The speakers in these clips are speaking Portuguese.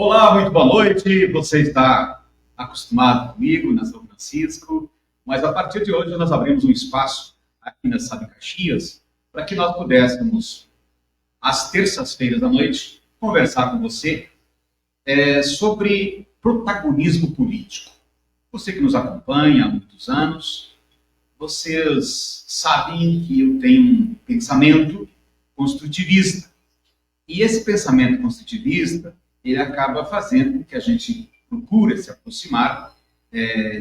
Olá, muito boa noite. Você está acostumado comigo na São Francisco, mas a partir de hoje nós abrimos um espaço aqui na Sabe Caxias para que nós pudéssemos, às terças-feiras à noite, conversar com você sobre protagonismo político. Você que nos acompanha há muitos anos, vocês sabem que eu tenho um pensamento construtivista. E esse pensamento construtivista, ele acaba fazendo com que a gente procure se aproximar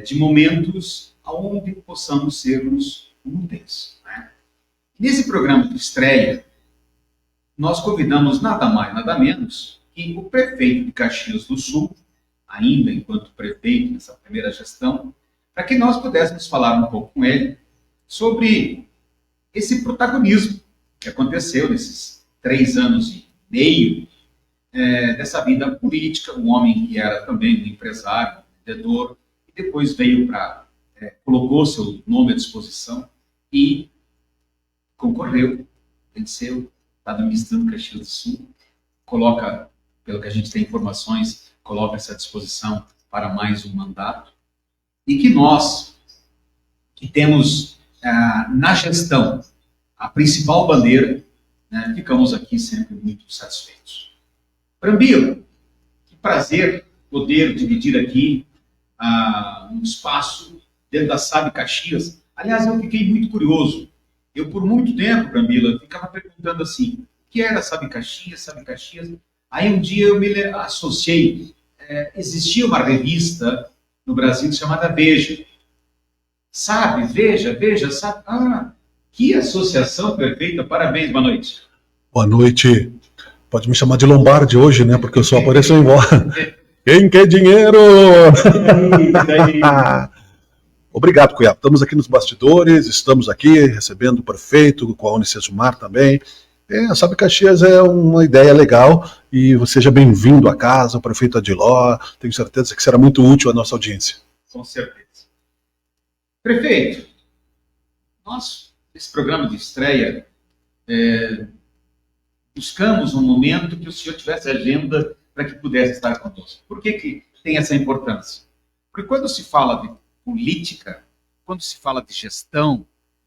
de momentos onde possamos sermos úteis. Né? Nesse programa de estreia, nós convidamos nada mais, nada menos que o prefeito de Caxias do Sul, ainda enquanto prefeito nessa primeira gestão, para que nós pudéssemos falar um pouco com ele sobre esse protagonismo que aconteceu nesses 3 anos e meio dessa vida política, um homem que era também um empresário, um vendedor, e depois veio colocou seu nome à disposição e concorreu, venceu, está administrando Caxias do Sul, coloca, pelo que a gente tem informações, coloca-se à disposição para mais um mandato, e que nós, que temos na gestão a principal bandeira, né, ficamos aqui sempre muito satisfeitos. Brambila, que prazer poder dividir aqui um espaço dentro da Sabe Caxias. Aliás, eu fiquei muito curioso. Eu, por muito tempo, Brambila, ficava perguntando assim, o que era Sabe Caxias, Sabe Caxias? Aí um dia eu me associei. Existia uma revista no Brasil chamada Veja. Sabe, Veja, sabe? Ah, que associação perfeita, parabéns, boa noite. Boa noite. Pode me chamar de Lombardi hoje, né? Porque eu só apareço embora. Quem quer dinheiro? Obrigado, Cunhado. Estamos aqui nos bastidores, estamos aqui recebendo o prefeito, com a Unicesumar também. Sabe, Caxias é uma ideia legal e seja bem-vindo à casa, o prefeito Adiló. Tenho certeza que será muito útil à nossa audiência. Com certeza. Prefeito, nós, nesse programa de estreia, buscamos um momento que o senhor tivesse agenda para que pudesse estar conosco. Por que tem essa importância? Porque quando se fala de política, quando se fala de gestão,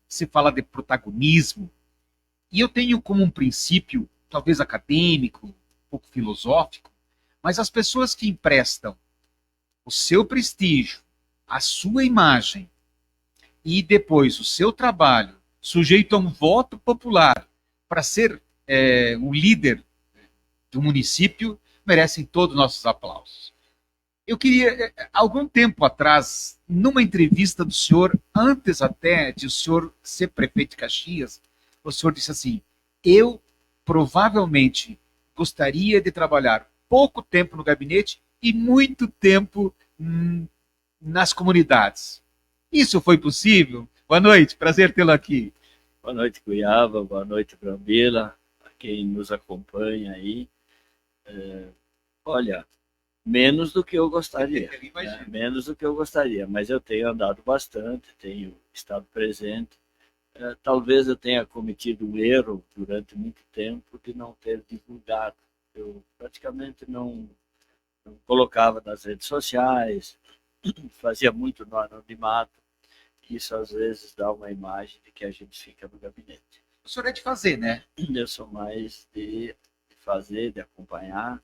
se fala de protagonismo, e eu tenho como um princípio, talvez acadêmico, um pouco filosófico, mas as pessoas que emprestam o seu prestígio, a sua imagem e depois o seu trabalho sujeito a um voto popular para ser um líder do município, merecem todos os nossos aplausos. Eu queria, algum tempo atrás, numa entrevista do senhor, antes até de o senhor ser prefeito de Caxias, o senhor disse assim, eu provavelmente gostaria de trabalhar pouco tempo no gabinete e muito tempo nas comunidades. Isso foi possível? Boa noite, prazer tê-lo aqui. Boa noite, Cuiaba, boa noite, Brambila, a quem nos acompanha aí. Olha, menos do que eu gostaria, menos do que eu gostaria, mas eu tenho andado bastante, tenho estado presente. Talvez eu tenha cometido um erro durante muito tempo de não ter divulgado. Eu praticamente não colocava nas redes sociais, fazia muito no anonimato. Isso às vezes dá uma imagem de que a gente fica no gabinete. O senhor é de fazer, né? Eu sou mais de fazer, de acompanhar.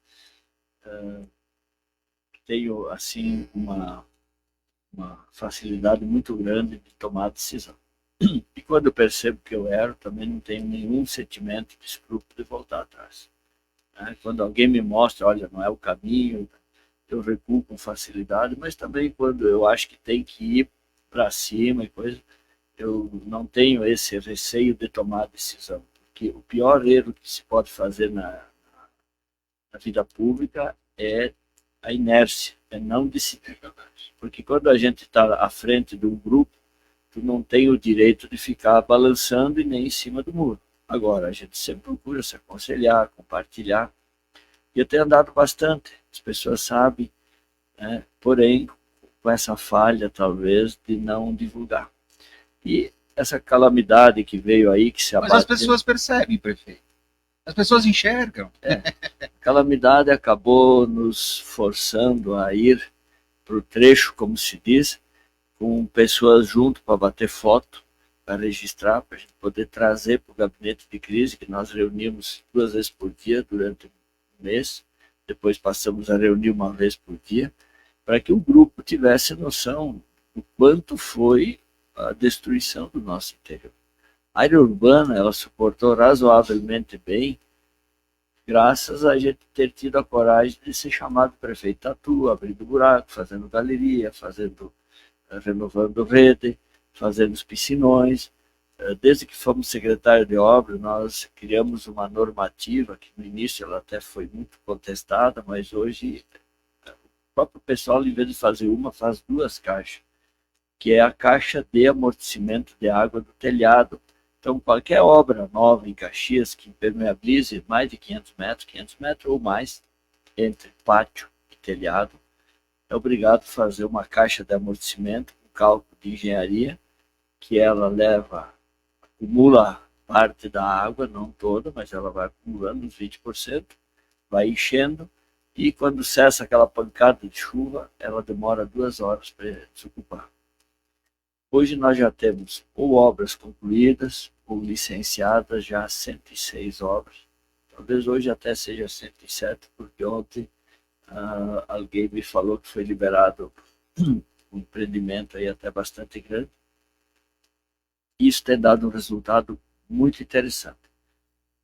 Tenho, assim, uma facilidade muito grande de tomar decisão. E quando eu percebo que eu erro, também não tenho nenhum sentimento de escrúpulo de voltar atrás. Quando alguém me mostra, olha, não é o caminho, eu recuo com facilidade, mas também quando eu acho que tem que ir para cima e coisa, eu não tenho esse receio de tomar decisão. Porque o pior erro que se pode fazer na vida pública é a inércia, é não decidir. Porque quando a gente está à frente de um grupo, tu não tem o direito de ficar balançando e nem em cima do muro. Agora, a gente sempre procura se aconselhar, compartilhar. E eu tenho andado bastante, as pessoas sabem, né? Porém, com essa falha, talvez, de não divulgar. E essa calamidade que veio aí, que se abateu... Mas as pessoas percebem, prefeito. As pessoas enxergam. A calamidade acabou nos forçando a ir para o trecho, como se diz, com pessoas junto para bater foto, para registrar, para a gente poder trazer para o gabinete de crise, que nós reunimos 2 vezes por dia durante um mês, depois passamos a reunir 1 vez por dia, para que o grupo tivesse noção do quanto foi a destruição do nosso interior. A área urbana, ela suportou razoavelmente bem, graças a gente ter tido a coragem de ser chamado prefeito Tatu, abrindo buraco, fazendo galeria, renovando rede, fazendo os piscinões. Desde que fomos secretário de obras, nós criamos uma normativa que no início ela até foi muito contestada, mas hoje o próprio pessoal, em vez de fazer uma, faz 2 caixas, que é a caixa de amortecimento de água do telhado. Então, qualquer obra nova em Caxias que impermeabilize mais de 500 metros ou mais, entre pátio e telhado, é obrigado a fazer uma caixa de amortecimento com cálculo de engenharia, que ela acumula parte da água, não toda, mas ela vai acumulando uns 20%, vai enchendo, e quando cessa aquela pancada de chuva, ela demora 2 horas para desocupar. Hoje nós já temos ou obras concluídas ou licenciadas, já 106 obras. Talvez hoje até seja 107, porque ontem alguém me falou que foi liberado um empreendimento aí até bastante grande. Isso tem dado um resultado muito interessante.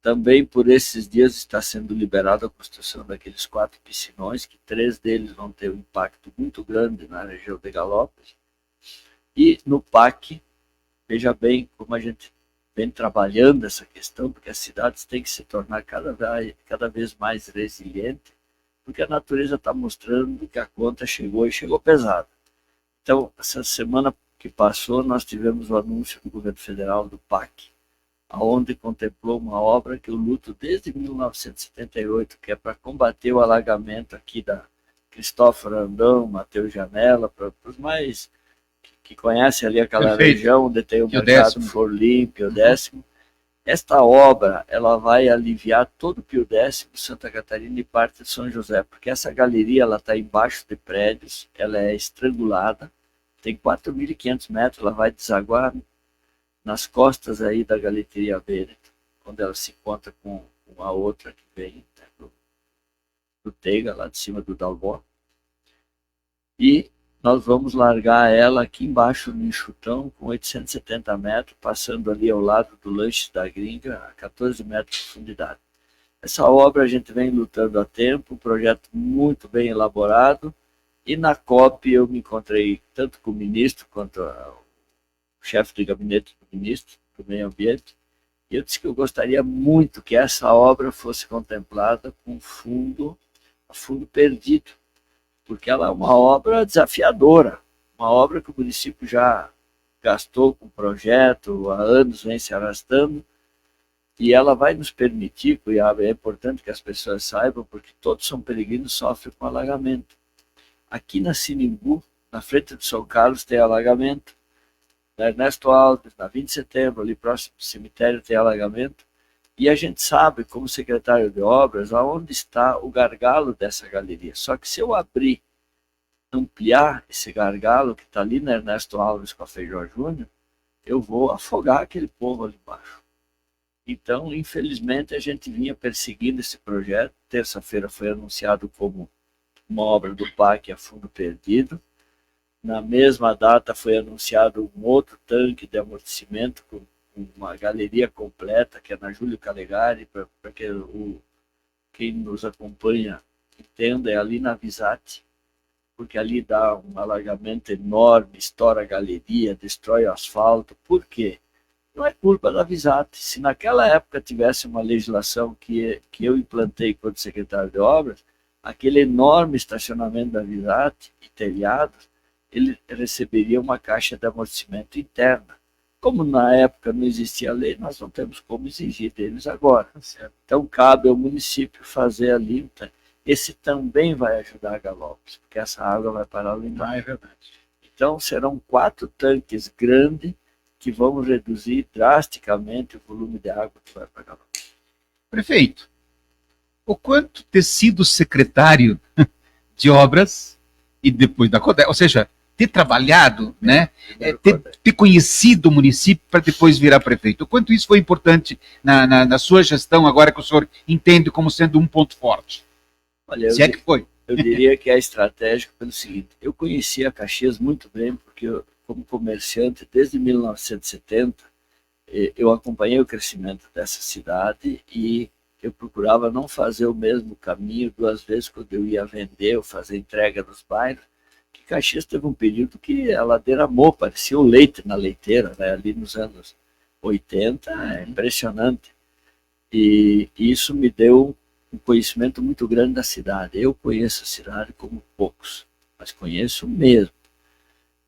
Também por esses dias está sendo liberada a construção daqueles 4 piscinões, que 3 deles vão ter um impacto muito grande na região de Galópolis. E no PAC, veja bem como a gente vem trabalhando essa questão, porque as cidades têm que se tornar cada vez mais resilientes, porque a natureza está mostrando que a conta chegou e chegou pesada. Então, essa semana que passou, nós tivemos o anúncio do governo federal do PAC, onde contemplou uma obra que eu luto desde 1978, que é para combater o alagamento aqui da Cristóforo Andão, Mateus Janela, para os mais que conhece ali aquela região onde tem o mercado Forlim, Pio X. Esta obra ela vai aliviar todo o Pio X, Santa Catarina e parte de São José, porque essa galeria ela está embaixo de prédios, ela é estrangulada, tem 4.500 metros, ela vai desaguar nas costas aí da Galeteria Bennett, onde ela se encontra com a outra que vem, né, do Teiga, lá de cima do Dalbó. E nós vamos largar ela aqui embaixo no enxutão, com 870 metros, passando ali ao lado do Lanche da Gringa, a 14 metros de profundidade. Essa obra a gente vem lutando há tempo, um projeto muito bem elaborado, e na COP eu me encontrei tanto com o ministro quanto o chefe de gabinete do ministro do Meio Ambiente, e eu disse que eu gostaria muito que essa obra fosse contemplada com fundo perdido, porque ela é uma obra desafiadora, uma obra que o município já gastou com o projeto, há anos vem se arrastando, e ela vai nos permitir, Cuiabá, é importante que as pessoas saibam, porque todos São Peregrinos sofrem com alagamento. Aqui na Sinimbu, na frente de São Carlos, tem alagamento, na Ernesto Alves, na 20 de setembro, ali próximo do cemitério, tem alagamento, e a gente sabe, como secretário de obras, aonde está o gargalo dessa galeria. Só que se eu ampliar esse gargalo que está ali na Ernesto Alves com a Feijó Júnior, eu vou afogar aquele povo ali embaixo. Então, infelizmente, a gente vinha perseguindo esse projeto. Terça-feira foi anunciado como uma obra do PAC a fundo perdido. Na mesma data foi anunciado um outro tanque de amortecimento com uma galeria completa, que é na Júlio Calegari, para que quem nos acompanha entenda, é ali na Visate, porque ali dá um alagamento enorme, estoura a galeria, destrói o asfalto. Por quê? Não é culpa da Visate. Se naquela época tivesse uma legislação que eu implantei quando secretário de obras, aquele enorme estacionamento da Visate e telhados, ele receberia uma caixa de amortecimento interna. Como na época não existia lei, nós não temos como exigir deles agora. Então cabe ao município fazer a limpa. Esse também vai ajudar a Galópolis, porque essa água vai parar lá embaixo. Ah, é verdade. Então serão 4 tanques grandes que vão reduzir drasticamente o volume de água que vai para Galópolis. Prefeito, o quanto ter sido secretário de obras e depois da CODEC, ou seja, ter trabalhado, né, ter conhecido o município para depois virar prefeito, o quanto isso foi importante na sua gestão, agora que o senhor entende como sendo um ponto forte? Olha, Se é que foi. Eu diria que é estratégico pelo seguinte: eu conhecia Caxias muito bem, porque eu, como comerciante, desde 1970, eu acompanhei o crescimento dessa cidade e eu procurava não fazer o mesmo caminho 2 vezes quando eu ia vender ou fazer entrega nos bairros, que Caxias teve um período que a ladeira amou, parecia o leite na leiteira, né? Ali nos anos 80, é impressionante. E isso me deu um conhecimento muito grande da cidade. Eu conheço a cidade como poucos, mas conheço mesmo.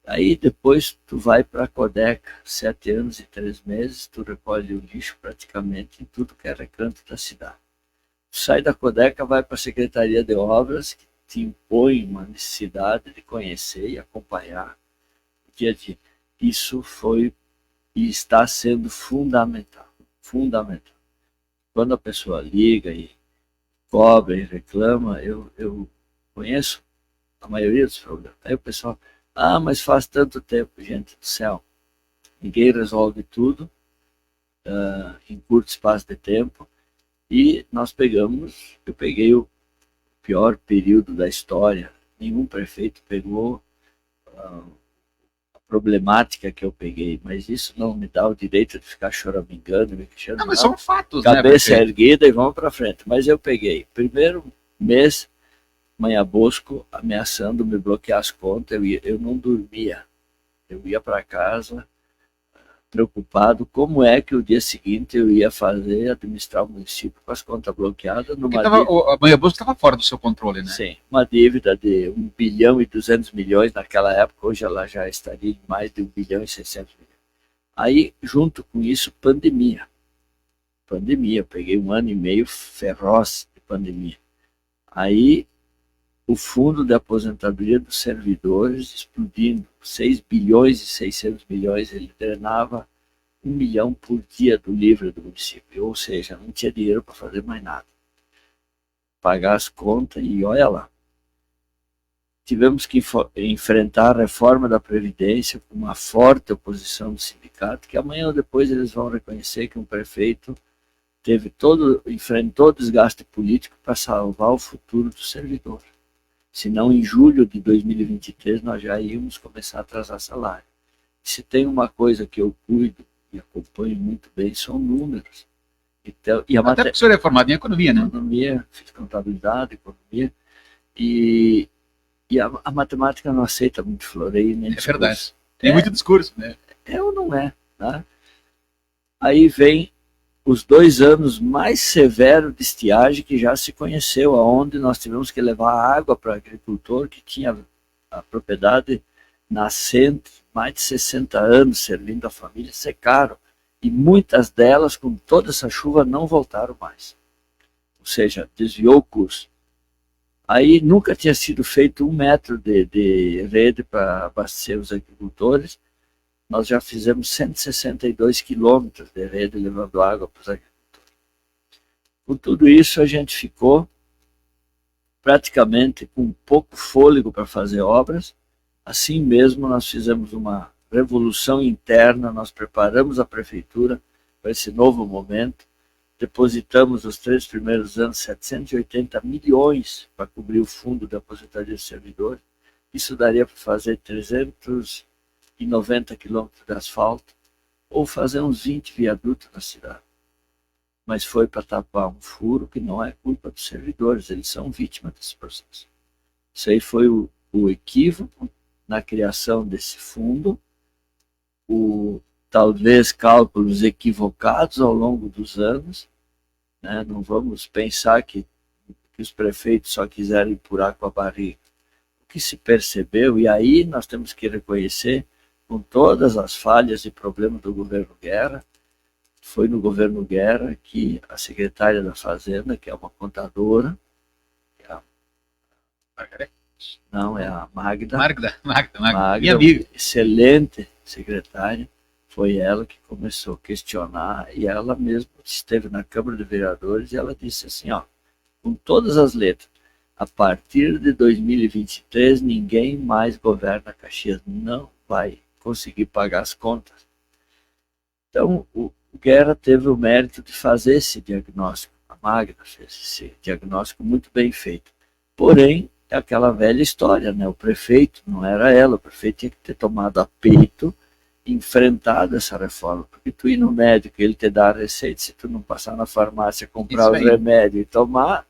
Aí depois tu vai para a Codeca, 7 anos e 3 meses, tu recolhe o lixo praticamente em tudo que é recanto da cidade. Tu sai da Codeca, vai para a Secretaria de Obras, que te impõe uma necessidade de conhecer e acompanhar o dia a dia. Isso foi e está sendo fundamental, fundamental. Quando a pessoa liga e cobra e reclama, eu conheço a maioria dos problemas. Aí o pessoal, mas faz tanto tempo, gente do céu. Ninguém resolve tudo em curto espaço de tempo. E eu peguei o pior período da história. Nenhum prefeito pegou a problemática que eu peguei, mas isso não me dá o direito de ficar choramingando, me queixando. Não, mas são fatos, cabeça né, erguida e vamos para frente. Mas eu peguei. Primeiro mês, Manhã Bosco ameaçando me bloquear as contas, eu não dormia. Eu ia para casa preocupado como é que o dia seguinte eu ia administrar o município com as contas bloqueadas. A Manhã Bosco estava fora do seu controle, né? Sim, uma dívida de 1 bilhão e 200 milhões naquela época, hoje ela já estaria em mais de 1 bilhão e 600 milhões. Aí, junto com isso, pandemia. Eu peguei 1 ano e meio feroz de pandemia. Aí, o fundo de aposentadoria dos servidores explodindo, 6 bilhões e 600 milhões, ele drenava 1 milhão por dia do livre do município, ou seja, não tinha dinheiro para fazer mais nada. Pagar as contas e olha lá. Tivemos que enfrentar a reforma da Previdência com uma forte oposição do sindicato, que amanhã ou depois eles vão reconhecer que um prefeito enfrentou desgaste político para salvar o futuro do servidor. Senão, em julho de 2023, nós já íamos começar a atrasar salário. Se tem uma coisa que eu cuido e acompanho muito bem, são números. Então, até porque o senhor é formado em economia, né? Economia, fiz contabilidade, economia, e a matemática não aceita muito floreio nem discurso. Verdade. Tem muito discurso, né? É ou não é, tá? Aí vem os 2 anos mais severos de estiagem que já se conheceu, aonde nós tivemos que levar água para o agricultor que tinha a propriedade nascente, mais de 60 anos, servindo a família, secaram. E muitas delas, com toda essa chuva, não voltaram mais. Ou seja, desviou o curso. Aí nunca tinha sido feito 1 metro de rede para abastecer os agricultores. Nós já fizemos 162 quilômetros de rede levando água para os agricultores. Com tudo isso, a gente ficou praticamente com pouco fôlego para fazer obras. Assim mesmo, nós fizemos uma revolução interna, nós preparamos a prefeitura para esse novo momento, depositamos os 3 primeiros anos 780 milhões para cobrir o fundo da aposentadoria dos servidores. Isso daria para fazer 390 quilômetros de asfalto ou fazer uns 20 viadutos na cidade. Mas foi para tapar um furo que não é culpa dos servidores, eles são vítimas desse processo. Isso aí foi o equívoco na criação desse fundo, talvez cálculos equivocados ao longo dos anos, né? Não vamos pensar que os prefeitos só quiserem empurrar com a barriga. O que se percebeu, e aí nós temos que reconhecer, com todas as falhas e problemas do governo Guerra, foi no governo Guerra que a secretária da Fazenda, que é uma contadora, Não, é a Magda. Magda, minha amiga. Excelente secretária, foi ela que começou a questionar, e ela mesma esteve na Câmara de Vereadores e ela disse assim, ó, com todas as letras, a partir de 2023 ninguém mais governa Caxias, não vai conseguir pagar as contas. Então o Guerra teve o mérito de fazer esse diagnóstico, a Magda fez esse diagnóstico muito bem feito. Porém, é aquela velha história, né? O prefeito, não era ela, o prefeito tinha que ter tomado a peito, enfrentado essa reforma, porque tu ir no médico, ele te dá a receita, se tu não passar na farmácia, comprar os remédios e tomar,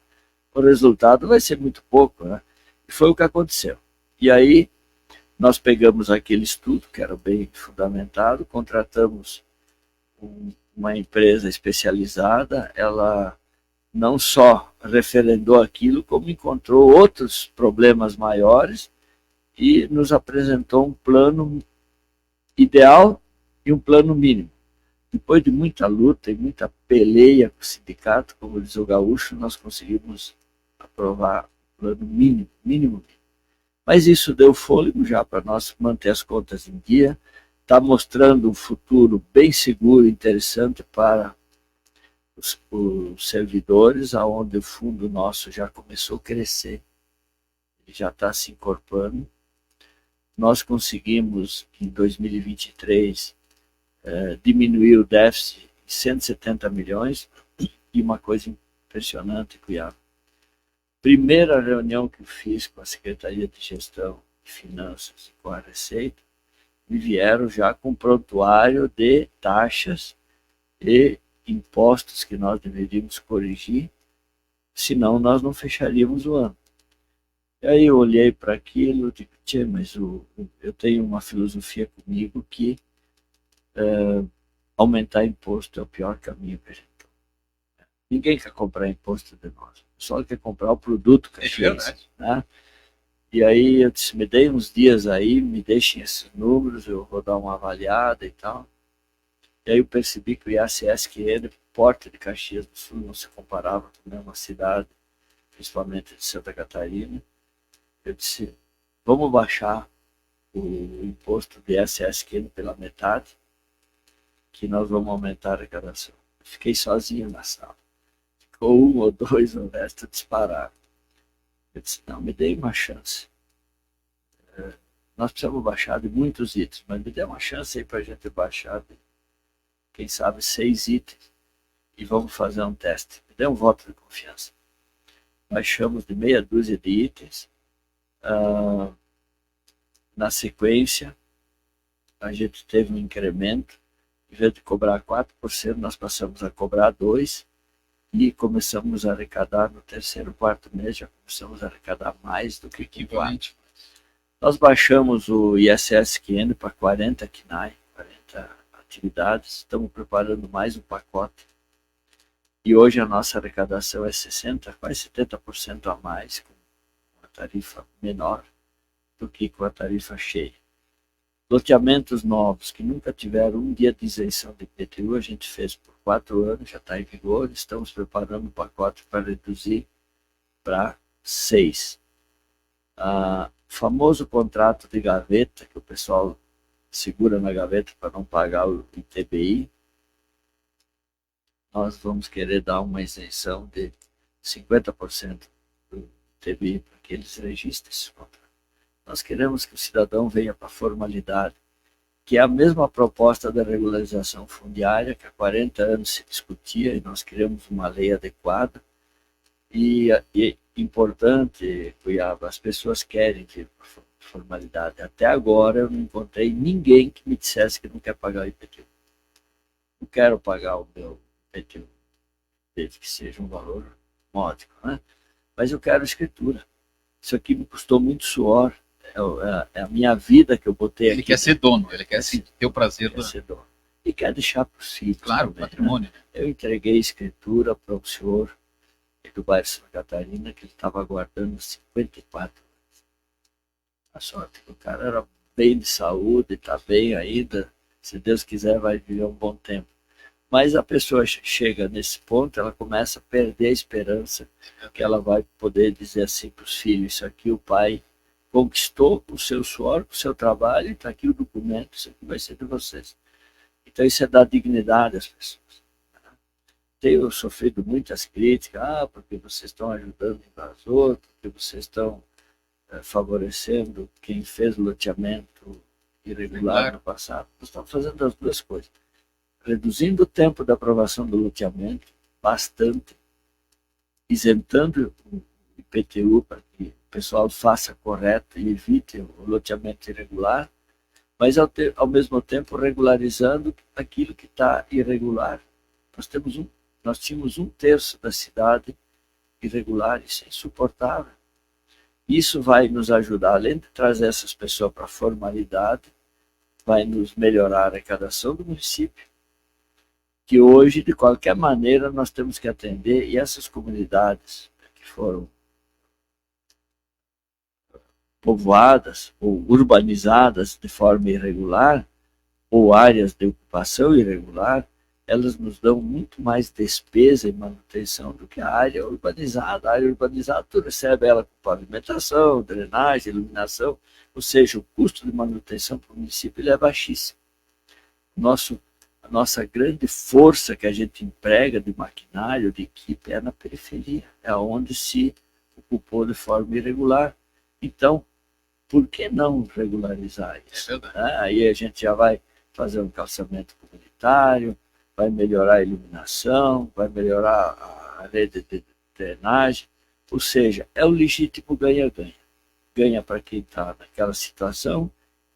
o resultado vai ser muito pouco, né? E foi o que aconteceu. E aí, nós pegamos aquele estudo, que era bem fundamentado, contratamos uma empresa especializada, ela não só referendou aquilo, como encontrou outros problemas maiores e nos apresentou um plano ideal e um plano mínimo. Depois de muita luta e muita peleia com o sindicato, como diz o gaúcho, nós conseguimos aprovar o plano mínimo. Mas isso deu fôlego já para nós manter as contas em dia, está mostrando um futuro bem seguro e interessante para os servidores, aonde o fundo nosso já começou a crescer, já está se incorporando. Nós conseguimos, em 2023, diminuir o déficit em 170 milhões, e uma coisa impressionante, Cuiabá. Primeira reunião que eu fiz com a Secretaria de Gestão e Finanças e com a Receita, me vieram já com prontuário de taxas e impostos que nós deveríamos corrigir, senão nós não fecharíamos o ano. E aí eu olhei para aquilo e digo, tchê, mas eu tenho uma filosofia comigo que aumentar imposto é o pior caminho que a gente toma. Ninguém quer comprar imposto de nós, só quer comprar o produto caxiense, né? E aí eu disse, me dei uns dias aí, me deixem esses números, eu vou dar uma avaliada e tal. E aí eu percebi que o IACSQN, Porta de Caxias do Sul, não se comparava com nenhuma cidade, principalmente de Santa Catarina. Eu disse, vamos baixar o imposto do IACSQN pela metade, que nós vamos aumentar a arrecadação. Fiquei sozinho na sala. Ficou um ou dois, o resto dispararam. Eu disse, não, me dê uma chance. Nós precisamos baixar de muitos itens, mas me dê uma chance aí para a gente baixar de, quem sabe, 6 itens. E vamos fazer um teste. Me dê um voto de confiança. Baixamos de meia dúzia de itens. Na sequência, a gente teve um incremento. Em vez de cobrar 4%, nós passamos a cobrar 2%. E começamos a arrecadar no terceiro, quarto mês, já começamos a arrecadar mais do que equivalente. Nós baixamos o ISSQN para 40 KNAI, 40 atividades, estamos preparando mais um pacote. E hoje a nossa arrecadação é 60%, quase 70% a mais, com uma tarifa menor do que com a tarifa cheia. Loteamentos novos que nunca tiveram um dia de isenção de IPTU, a gente fez por 4 anos, já está em vigor, estamos preparando um pacote para reduzir para 6. Famoso contrato de gaveta, que o pessoal segura na gaveta para não pagar o ITBI, nós vamos querer dar uma isenção de 50% do ITBI para que eles registrem esse contrato. Nós queremos que o cidadão venha para a formalidade, que é a mesma proposta da regularização fundiária, que há 40 anos se discutia, e nós queremos uma lei adequada. E importante, Cuiabá, as pessoas querem vir para a formalidade. Até agora eu não encontrei ninguém que me dissesse que não quer pagar o IPTU. Não quero pagar o meu IPTU, desde que seja um valor módico, né? Mas eu quero escritura. Isso aqui me custou muito suor. É a minha vida que eu botei aqui. Ele quer ser dono, ele quer ter o prazer de ser dono. E quer deixar para os filhos. Claro, também, patrimônio. Né? Eu entreguei escritura para o senhor do bairro Santa Catarina, que ele estava aguardando 54 anos. A sorte que o cara era bem de saúde, está bem ainda. Se Deus quiser, vai viver um bom tempo. Mas a pessoa chega nesse ponto, ela começa a perder a esperança que ela vai poder dizer assim para os filhos, isso aqui o pai conquistou com o seu suor, com o seu trabalho, está aqui o documento, isso aqui vai ser de vocês. Então isso é dar dignidade às pessoas. Tenho sofrido muitas críticas, porque vocês estão ajudando o invasor, porque vocês estão favorecendo quem fez loteamento irregular no passado. Nós estamos fazendo as duas coisas. Reduzindo o tempo da aprovação do loteamento bastante, isentando o IPTU para que o pessoal faça correto e evite o loteamento irregular, mas ao mesmo tempo regularizando aquilo que está irregular. Nós tínhamos 1/3 da cidade irregular, isso é insuportável. Isso vai nos ajudar, além de trazer essas pessoas para a formalidade, vai nos melhorar a arrecadação do município, que hoje, de qualquer maneira, nós temos que atender, e essas comunidades que foram povoadas ou urbanizadas de forma irregular, ou áreas de ocupação irregular, elas nos dão muito mais despesa e manutenção do que a área urbanizada. A área urbanizada, tu recebe ela com pavimentação, drenagem, iluminação, ou seja, o custo de manutenção para o município ele é baixíssimo. A nossa grande força que a gente emprega de maquinário, de equipe, é na periferia, é onde se ocupou de forma irregular. Então, por que não regularizar isso? Aí a gente já vai fazer um calçamento comunitário, vai melhorar a iluminação, vai melhorar a rede de drenagem, ou seja, é o legítimo ganha-ganha. Ganha para quem está naquela situação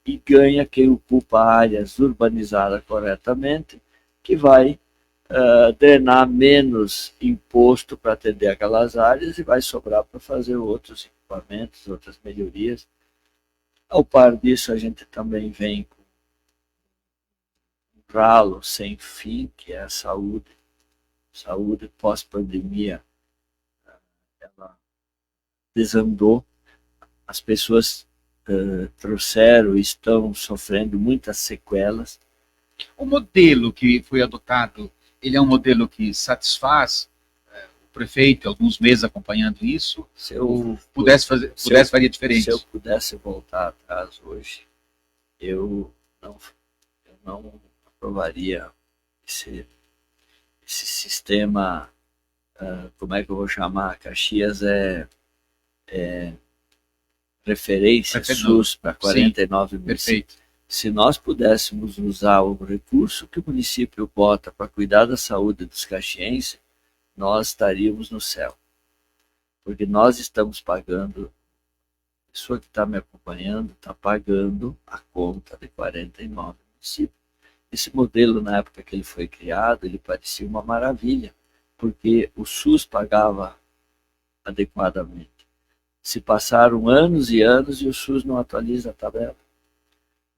e ganha quem ocupa áreas urbanizadas corretamente, que vai drenar menos imposto para atender aquelas áreas e vai sobrar para fazer outros equipamentos, outras melhorias. Ao par disso, a gente também vem com um ralo sem fim, que é a saúde. Saúde pós-pandemia, ela desandou. As pessoas trouxeram e estão sofrendo muitas sequelas. O modelo que foi adotado, ele é um modelo que satisfaz o prefeito, alguns meses acompanhando isso? Se eu pudesse faria diferente? Se eu pudesse voltar atrás hoje, eu não aprovaria esse sistema, como é que eu vou chamar? Caxias é referência SUS para 49 municípios. Perfeito. Se nós pudéssemos usar o recurso que o município bota para cuidar da saúde dos caxienses, nós estaríamos no céu. Porque nós estamos pagando, a pessoa que está me acompanhando está pagando a conta de 49 municípios. Esse modelo, na época que ele foi criado, ele parecia uma maravilha, porque o SUS pagava adequadamente. Se passaram anos e anos e o SUS não atualiza a tabela.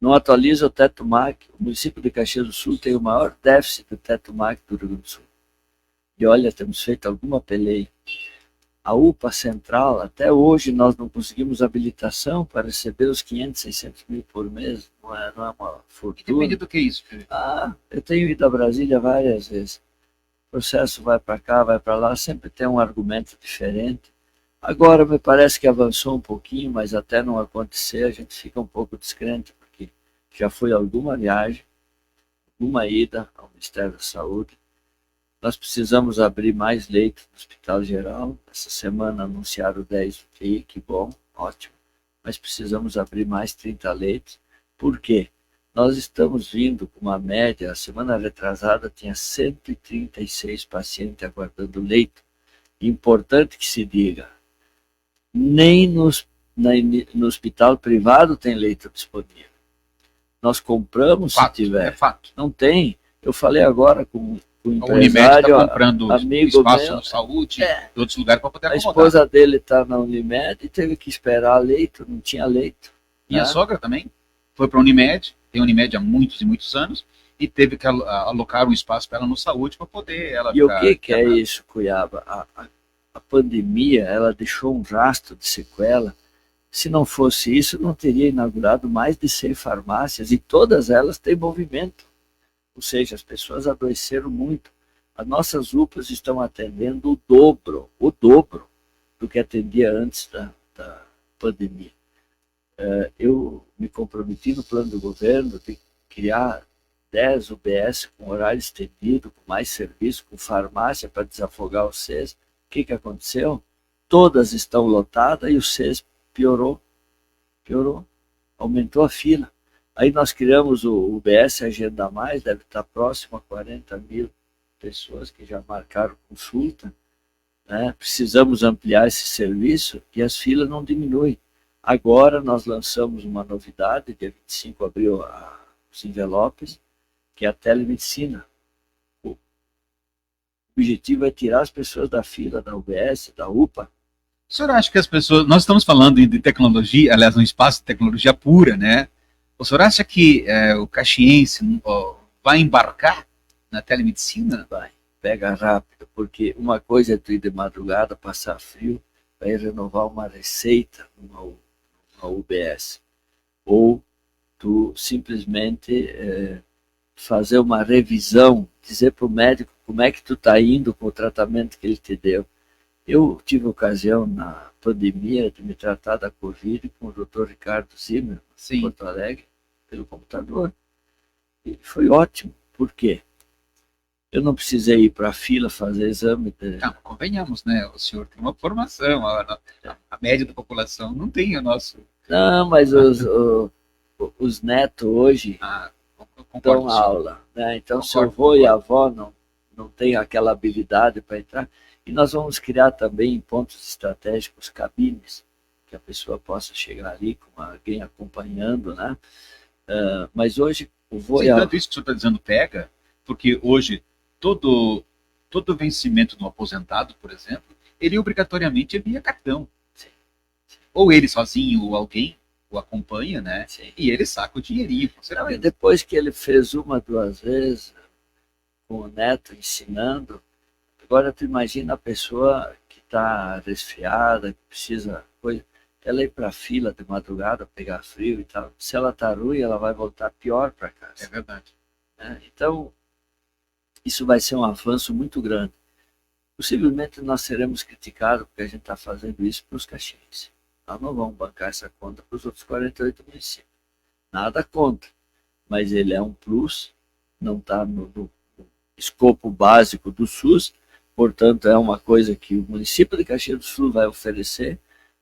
Não atualiza o teto MAC. O município de Caxias do Sul tem o maior déficit do teto MAC do Rio Grande do Sul. E olha, temos feito alguma peleia. A UPA Central, até hoje nós não conseguimos habilitação para receber os 500, 600 mil por mês. Não é uma fortuna. Depende do que é isso, Felipe? Eu tenho ido a Brasília várias vezes. O processo vai para cá, vai para lá, sempre tem um argumento diferente. Agora me parece que avançou um pouquinho, mas até não acontecer a gente fica um pouco descrente, porque já foi alguma viagem, alguma ida ao Ministério da Saúde. Nós precisamos abrir mais leitos no Hospital Geral. Essa semana anunciaram 10 UTI, que bom, ótimo. Mas precisamos abrir mais 30 leitos. Por quê? Nós estamos vindo com uma média, a semana retrasada tinha 136 pacientes aguardando leito. Importante que se diga, nem no hospital privado tem leito disponível. Nós compramos Fato, se tiver. é fato. Não tem. Eu falei agora com o A Unimed empresário, está comprando amigo espaço meu, no saúde, de outros lugares para poder a acomodar. esposa dele está na Unimed e teve que esperar leito, não tinha leito. Minha sogra também foi para a Unimed, tem Unimed há muitos e muitos anos, e teve que alocar um espaço para ela no saúde para poder ela E ficar... o que é isso, Cuiabá? A pandemia, ela deixou um rastro de sequela. Se não fosse isso, não teria inaugurado mais de 100 farmácias, e todas elas têm movimento. Ou seja, as pessoas adoeceram muito. As nossas UPAs estão atendendo o dobro do que atendia antes da pandemia. Eu me comprometi no plano do governo de criar 10 UBS com horário estendido, com mais serviço, com farmácia para desafogar o SES. O que aconteceu? Todas estão lotadas e o SES piorou, aumentou a fila. Aí nós criamos o UBS Agenda Mais, deve estar próximo a 40 mil pessoas que já marcaram consulta, né? Precisamos ampliar esse serviço e as filas não diminuem. Agora nós lançamos uma novidade, dia 25 abriu os envelopes, que é a telemedicina. O objetivo é tirar as pessoas da fila da UBS, da UPA. O senhor acha que as pessoas... Nós estamos falando de tecnologia, aliás, um espaço de tecnologia pura, né? O senhor acha que o caxiense vai embarcar na telemedicina? Vai, pega rápido, porque uma coisa é tu ir de madrugada, passar frio, vai renovar uma receita numa UBS. Ou tu simplesmente fazer uma revisão, dizer para o médico como é que tu está indo com o tratamento que ele te deu. Eu tive ocasião na pandemia de me tratar da Covid com o Dr. Ricardo Zimmer, em Porto Alegre, pelo computador. E foi ótimo. Por quê? Eu não precisei ir para a fila fazer exame. Não, convenhamos, né? O senhor tem uma formação, a média da população não tem o nosso... Não, mas os netos hoje dão aula, né? Então, se o avô e a avó não têm aquela habilidade para entrar, e nós vamos criar também em pontos estratégicos cabines, que a pessoa possa chegar ali com alguém acompanhando, né? Mas hoje o avô e a avó... Tanto isso que o senhor está dizendo pega, porque hoje todo vencimento do aposentado, por exemplo, ele obrigatoriamente é via cartão. Ou ele sozinho, ou alguém o acompanha, né? Sim. E ele saca o dinheirinho. Não, e depois que ele fez 1, 2 vezes, com o neto ensinando, agora tu imagina a pessoa que está resfriada, que precisa coisa, ela ir para a fila de madrugada, pegar frio e tal. Se ela está ruim, ela vai voltar pior para casa. É verdade. Então, isso vai ser um avanço muito grande. Possivelmente nós seremos criticados porque a gente está fazendo isso para os caxienses. Nós não vamos bancar essa conta para os outros 48 municípios. Nada contra. Mas ele é um plus, não está no escopo básico do SUS, portanto é uma coisa que o município de Caxias do Sul vai oferecer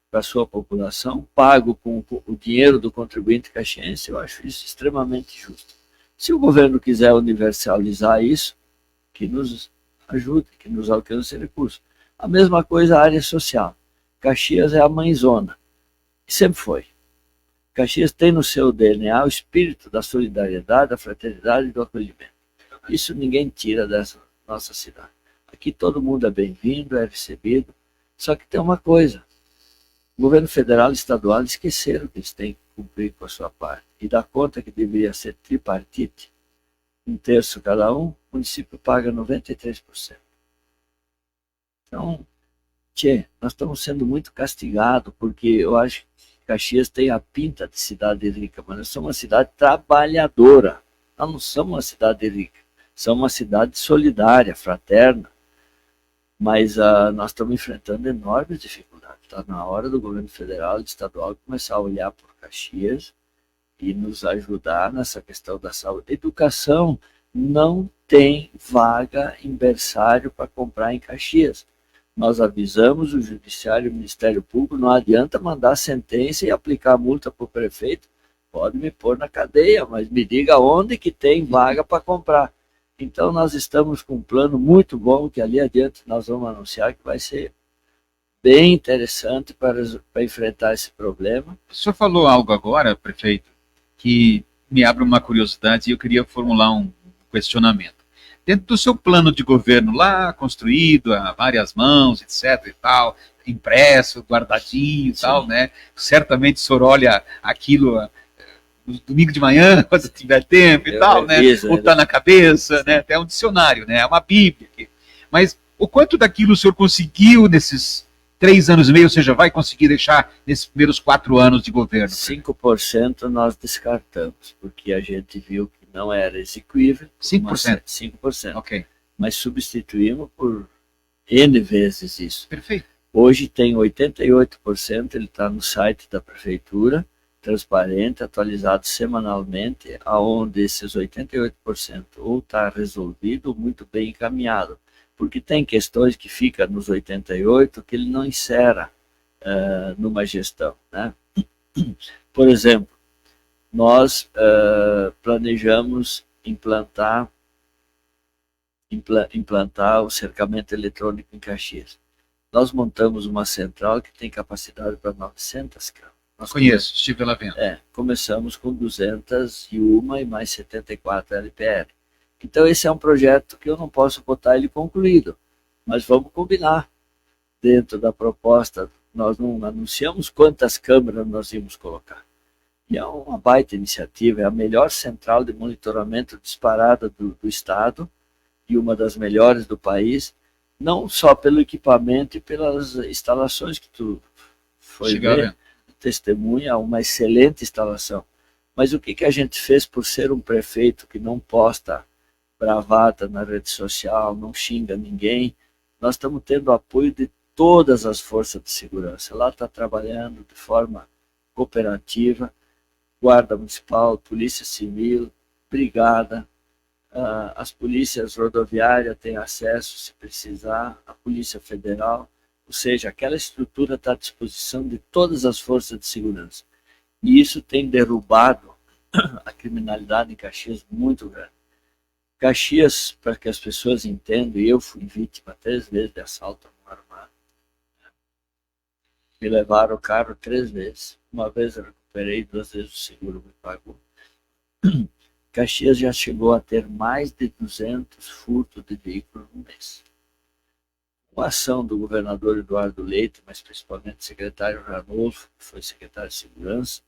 para a sua população, pago com o dinheiro do contribuinte caxiense. Eu acho isso extremamente justo. Se o governo quiser universalizar isso, que nos ajude, que nos alcance recursos. A mesma coisa a área social. Caxias é a mãezona, e sempre foi. Caxias tem no seu DNA o espírito da solidariedade, da fraternidade e do acolhimento. Isso ninguém tira dessa nossa cidade. Aqui todo mundo é bem-vindo, é recebido, só que tem uma coisa, o governo federal e estadual esqueceram que eles têm que cumprir com a sua parte, e dar conta que deveria ser tripartite, 1/3 cada um, o município paga 93%. Então, nós estamos sendo muito castigados, porque eu acho que Caxias tem a pinta de cidade rica, mas nós somos uma cidade trabalhadora. Nós não somos uma cidade rica, somos uma cidade solidária, fraterna, mas nós estamos enfrentando enormes dificuldades. Está na hora do governo federal e estadual começar a olhar por Caxias e nos ajudar nessa questão da saúde. Educação não tem vaga em berçário para comprar em Caxias. Nós avisamos o Judiciário e o Ministério Público, não adianta mandar sentença e aplicar multa para o prefeito, pode me pôr na cadeia, mas me diga onde que tem vaga para comprar. Então nós estamos com um plano muito bom, que ali adiante nós vamos anunciar que vai ser bem interessante para enfrentar esse problema. O senhor falou algo agora, prefeito, que me abre uma curiosidade e eu queria formular um questionamento. Dentro do seu plano de governo lá, construído a várias mãos, etc e tal, impresso, guardadinho e tal, né? Certamente o senhor olha aquilo no domingo de manhã, quando tiver tempo e tal, né? Ou está na cabeça, né? Até um dicionário, né? É uma bíblia aqui. Mas o quanto daquilo o senhor conseguiu nesses 3 anos e meio, ou seja, vai conseguir deixar nesses primeiros 4 anos de governo? 5% nós descartamos, porque a gente viu que não era execuível. 5%? 5%. Ok. Mas substituímos por N vezes isso. Perfeito. Hoje tem 88%, ele está no site da prefeitura, transparente, atualizado semanalmente, aonde esses 88% ou está resolvido ou muito bem encaminhado. Porque tem questões que ficam nos 88% que ele não insera numa gestão, né? Por exemplo, nós planejamos implantar o cercamento eletrônico em Caxias. Nós montamos uma central que tem capacidade para 900 câmeras. Nós Conheço, estive lá vendo. Começamos com 201 e mais 74 LPR. Então esse é um projeto que eu não posso botar ele concluído, mas vamos combinar. Dentro da proposta, nós não anunciamos quantas câmeras nós íamos colocar. E é uma baita iniciativa, é a melhor central de monitoramento disparada do estado e uma das melhores do país, não só pelo equipamento e pelas instalações que tu foi ver, testemunha, uma excelente instalação. Mas o que a gente fez por ser um prefeito que não posta bravata na rede social, não xinga ninguém, nós estamos tendo apoio de todas as forças de segurança. Lá está trabalhando de forma cooperativa, Guarda Municipal, Polícia Civil, Brigada, as polícias rodoviárias têm acesso, se precisar, a Polícia Federal, ou seja, aquela estrutura está à disposição de todas as forças de segurança. E isso tem derrubado a criminalidade em Caxias muito grande. Caxias, para que as pessoas entendam, eu fui vítima 3 vezes de assalto armado. Me levaram o carro 3 vezes. Uma vez eu recuperei, 2 vezes o seguro me pagou. Caxias já chegou a ter mais de 200 furtos de veículos no mês. Com a ação do governador Eduardo Leite, mas principalmente do secretário Ranolfo, que foi secretário de Segurança,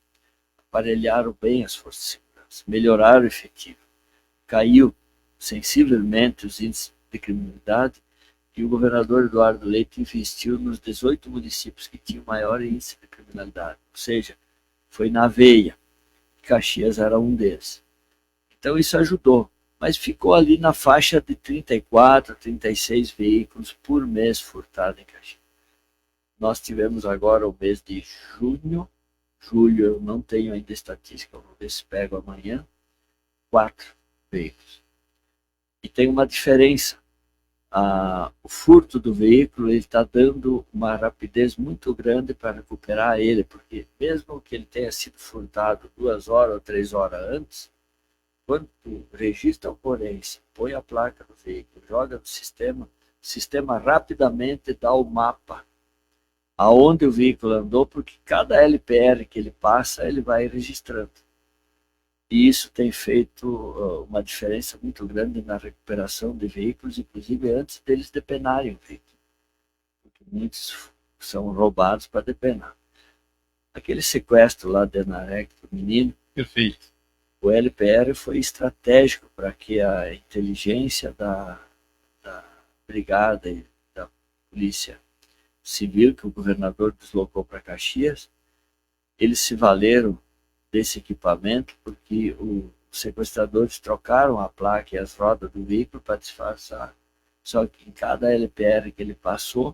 aparelharam bem as forças de segurança, melhoraram o efetivo. Caiu sensivelmente os índices de criminalidade e o governador Eduardo Leite investiu nos 18 municípios que tinham maior índice de criminalidade. Ou seja, foi na veia. Caxias era um deles. Então isso ajudou, mas ficou ali na faixa de 34, 36 veículos por mês furtados em Caxias. Nós tivemos agora o mês de julho eu não tenho ainda estatística, vou ver se pego amanhã, 4 veículos. E tem uma diferença, o furto do veículo está dando uma rapidez muito grande para recuperar ele, porque mesmo que ele tenha sido furtado 2 horas ou 3 horas antes, quando tu registra a ocorrência, põe a placa do veículo, joga no sistema, o sistema rapidamente dá o mapa aonde o veículo andou, porque cada LPR que ele passa, ele vai registrando. E isso tem feito uma diferença muito grande na recuperação de veículos, inclusive antes deles depenarem o veículo. Porque muitos são roubados para depenar. Aquele sequestro lá de Enarec do menino, Perfeito. o LPR foi estratégico para que a inteligência da Brigada e da Polícia Civil, que o governador deslocou para Caxias, eles se valeram desse equipamento porque os sequestradores trocaram a placa e as rodas do veículo para disfarçar. Só que em cada LPR que ele passou,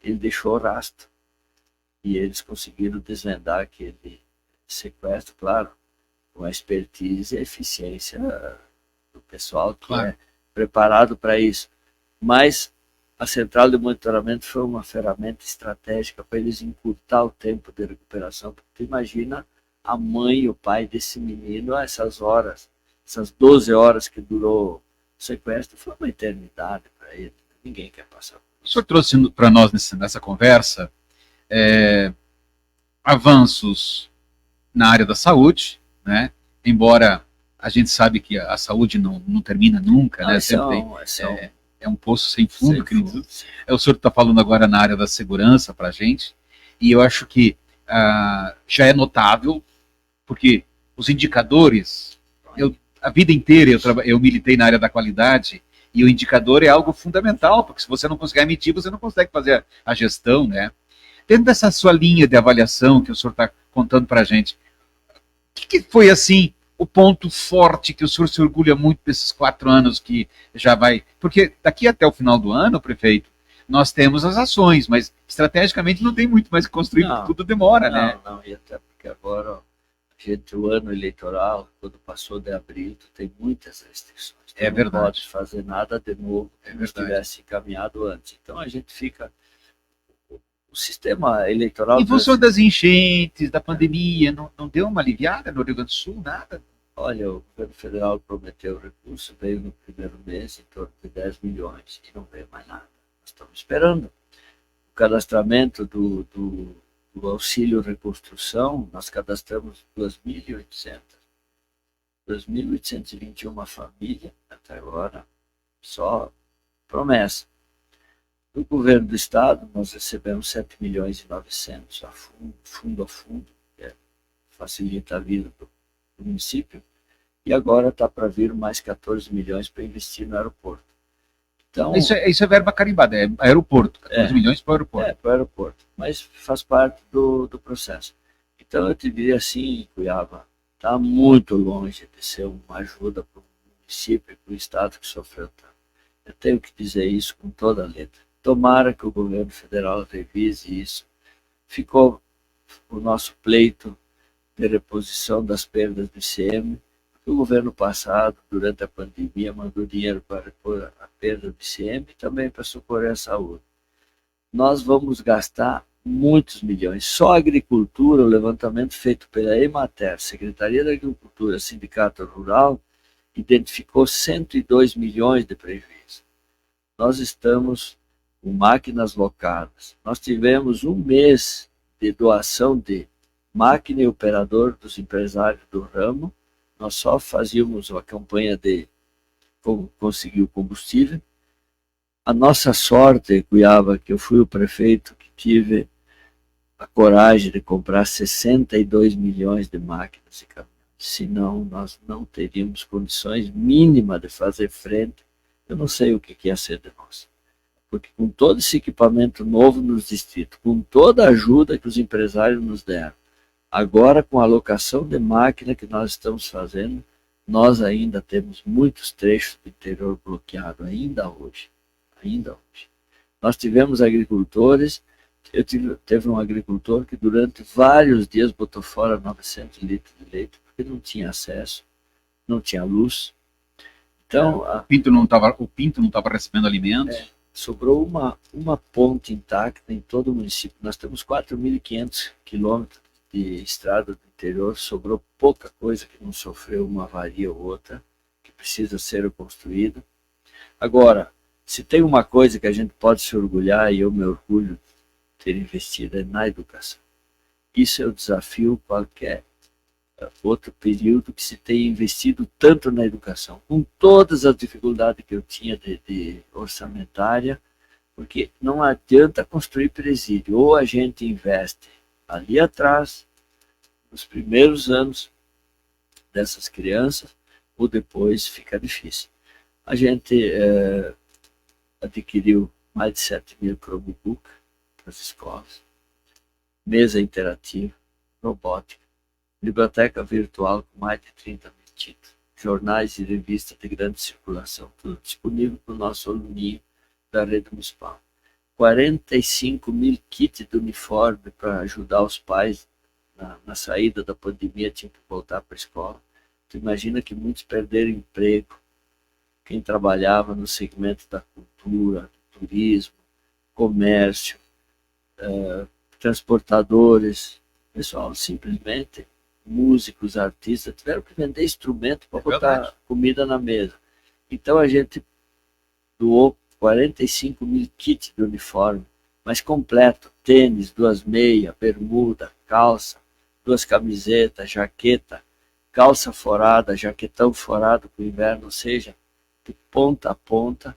ele deixou rastro. E eles conseguiram desvendar aquele sequestro, claro, com a expertise e a eficiência do pessoal que é preparado para isso. Mas a central de monitoramento foi uma ferramenta estratégica para eles encurtar o tempo de recuperação. Porque tu imagina a mãe e o pai desse menino, essas horas, essas 12 horas que durou o sequestro, foi uma eternidade para ele. Ninguém quer passar por isso. O senhor trouxe para nós nessa conversa avanços na área da saúde, né? Embora a gente sabe que a saúde não termina nunca, né? Sempre é um poço sem fundo. O senhor está falando agora na área da segurança para a gente, e eu acho que já é notável, porque os indicadores, a vida inteira eu militei na área da qualidade, e o indicador é algo fundamental, porque se você não conseguir medir, você não consegue fazer a gestão, né? Dentro dessa sua linha de avaliação que o senhor está contando para a gente, o que foi, assim, o ponto forte que o senhor se orgulha muito desses 4 anos que já vai... Porque daqui até o final do ano, prefeito, nós temos as ações, mas estrategicamente não tem muito mais que construir, porque tudo demora, né? Não, e até porque agora Gente, o ano eleitoral, quando passou de abril, tu tem muitas restrições. Tu É não verdade. pode fazer nada de novo que É não verdade. tivesse encaminhado antes. Então a gente fica... O sistema eleitoral... Em função das enchentes, da pandemia, não deu uma aliviada no Rio Grande do Sul, nada? Olha, o governo federal prometeu recurso, veio no primeiro mês em torno de 10 milhões e não veio mais nada. Nós estamos esperando. O cadastramento do auxílio reconstrução, nós cadastramos 2.821 famílias até agora, só promessa. Do governo do estado, nós recebemos 7 milhões e 900 fundo a fundo, que facilita a vida do município, e agora está para vir mais 14 milhões para investir no aeroporto. Então, Isso é verba carimbada, é aeroporto, 14 milhões para o aeroporto. para o aeroporto, mas faz parte do processo. Então eu te diria assim, Cuiabá, está muito longe de ser uma ajuda para o município e para o estado que sofreu tanto. Eu tenho que dizer isso com toda a letra. Tomara que o governo federal revise isso. Ficou o nosso pleito de reposição das perdas do ICM, porque o governo passado, durante a pandemia, mandou dinheiro para repor a perda do ICM e também para socorrer a saúde. Nós vamos gastar muitos milhões. Só a agricultura, o levantamento feito pela Emater, Secretaria da Agricultura, Sindicato Rural, identificou 102 milhões de prejuízo. Nós estamos com máquinas locadas. Nós tivemos um mês de doação de máquina e operador dos empresários do ramo. Nós só fazíamos uma campanha de conseguir o combustível. A nossa sorte, Cuiabá, que eu fui o prefeito que tive a coragem de comprar 62 milhões de máquinas e caminhões. Senão, nós não teríamos condições mínimas de fazer frente. Eu não sei o que ia ser de nós. Porque com todo esse equipamento novo nos distritos, com toda a ajuda que os empresários nos deram, agora com a alocação de máquina que nós estamos fazendo, nós ainda temos muitos trechos do interior bloqueados, ainda hoje. Nós tivemos agricultores, teve um agricultor que durante vários dias botou fora 900 litros de leite, porque não tinha acesso, não tinha luz. Então, o Pinto não estava recebendo alimentos. Sobrou uma ponte intacta em todo o município. Nós temos 4.500 quilômetros de estrada do interior, sobrou pouca coisa que não sofreu uma avaria ou outra, que precisa ser reconstruída. Agora, se tem uma coisa que a gente pode se orgulhar, e eu me orgulho de ter investido, é na educação. Isso é o desafio qualquer outro período que se tenha investido tanto na educação, com todas as dificuldades que eu tinha de orçamentária, porque não adianta construir presídio, ou a gente investe ali atrás, nos primeiros anos dessas crianças, ou depois fica difícil. A gente adquiriu mais de 7.000 Chromebooks para as escolas, mesa interativa, robótica, biblioteca virtual com mais de 30 mil títulos, jornais e revistas de grande circulação, tudo disponível para o nosso aluninho da rede municipal. 45 mil kits de uniforme para ajudar os pais na saída da pandemia, tinham que voltar para a escola. Tu imagina que muitos perderam emprego, quem trabalhava no segmento da cultura, do turismo, comércio, transportadores, pessoal, simplesmente músicos, artistas, tiveram que vender instrumento para botar comida na mesa. Então a gente doou 45 mil kits de uniforme, mas completo, tênis, 2 meias, bermuda, calça, 2 camisetas, jaqueta, calça forada, jaquetão forado para o inverno, ou seja, de ponta a ponta,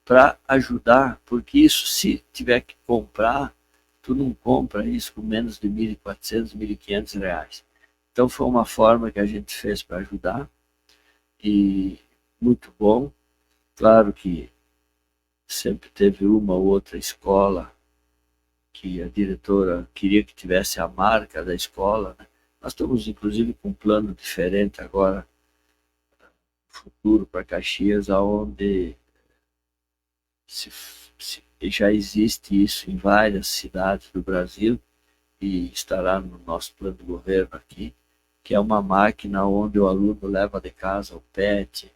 para ajudar, porque isso, se tiver que comprar, tu não compra isso com menos de 1.400, 1.500 reais. Então foi uma forma que a gente fez para ajudar, e muito bom. Claro que sempre teve uma ou outra escola que a diretora queria que tivesse a marca da escola, né? Nós estamos inclusive com um plano diferente agora, futuro para Caxias, onde já existe isso em várias cidades do Brasil, e estará no nosso plano de governo aqui, que é uma máquina onde o aluno leva de casa o PET,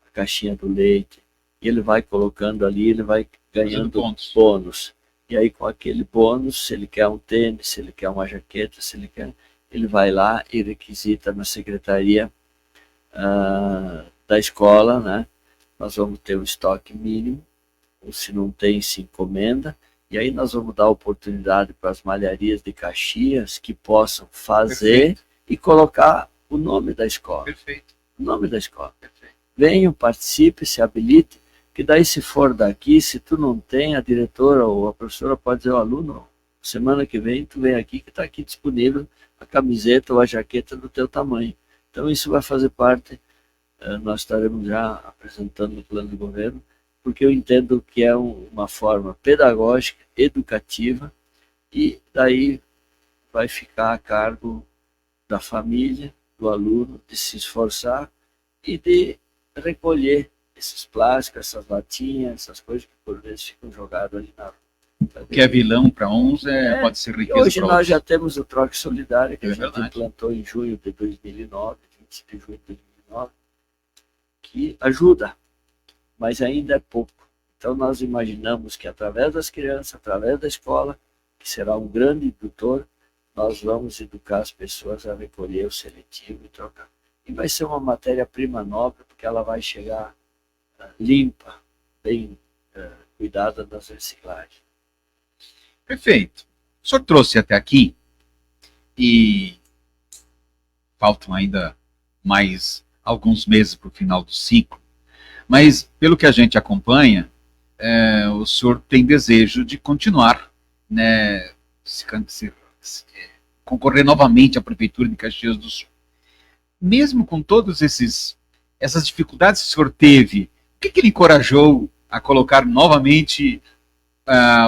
a caixinha do leite, e ele vai colocando ali, ele vai ganhando bônus. E aí com aquele bônus, se ele quer um tênis, se ele quer uma jaqueta, se ele quer, ele vai lá e requisita na secretaria da escola, né? Nós vamos ter um estoque mínimo, ou se não tem, se encomenda, e aí nós vamos dar oportunidade para as malharias de Caxias que possam fazer e colocar o nome da escola. O nome da escola. Venham, participe, se habilite, que daí se for daqui, se tu não tem, a diretora ou a professora pode dizer ao aluno, semana que vem tu vem aqui que está aqui disponível a camiseta ou a jaqueta do teu tamanho. Então isso vai fazer parte, nós estaremos já apresentando no plano de governo, porque eu entendo que é uma forma pedagógica, educativa, e daí vai ficar a cargo da família, do aluno, de se esforçar e de recolher esses plásticos, essas latinhas, essas coisas que por vezes ficam jogadas ali na rua. O que é vilão para uns pode ser riqueza. Hoje nós já temos o Troque Solidário, que a gente verdade. implantou em junho de 2009, 20 de junho de 2009, que ajuda, mas ainda é pouco. Então nós imaginamos que através das crianças, através da escola, que será um grande indutor, nós vamos educar as pessoas a recolher o seletivo e trocar. E vai ser uma matéria-prima nobre, porque ela vai chegar limpa, bem cuidada das reciclagens. Perfeito. O senhor trouxe até aqui e faltam ainda mais alguns meses para o final do ciclo, mas pelo que a gente acompanha, o senhor tem desejo de continuar, né, concorrer novamente à Prefeitura de Caxias do Sul. Mesmo com todas essas dificuldades que o senhor teve, o que lhe encorajou a colocar novamente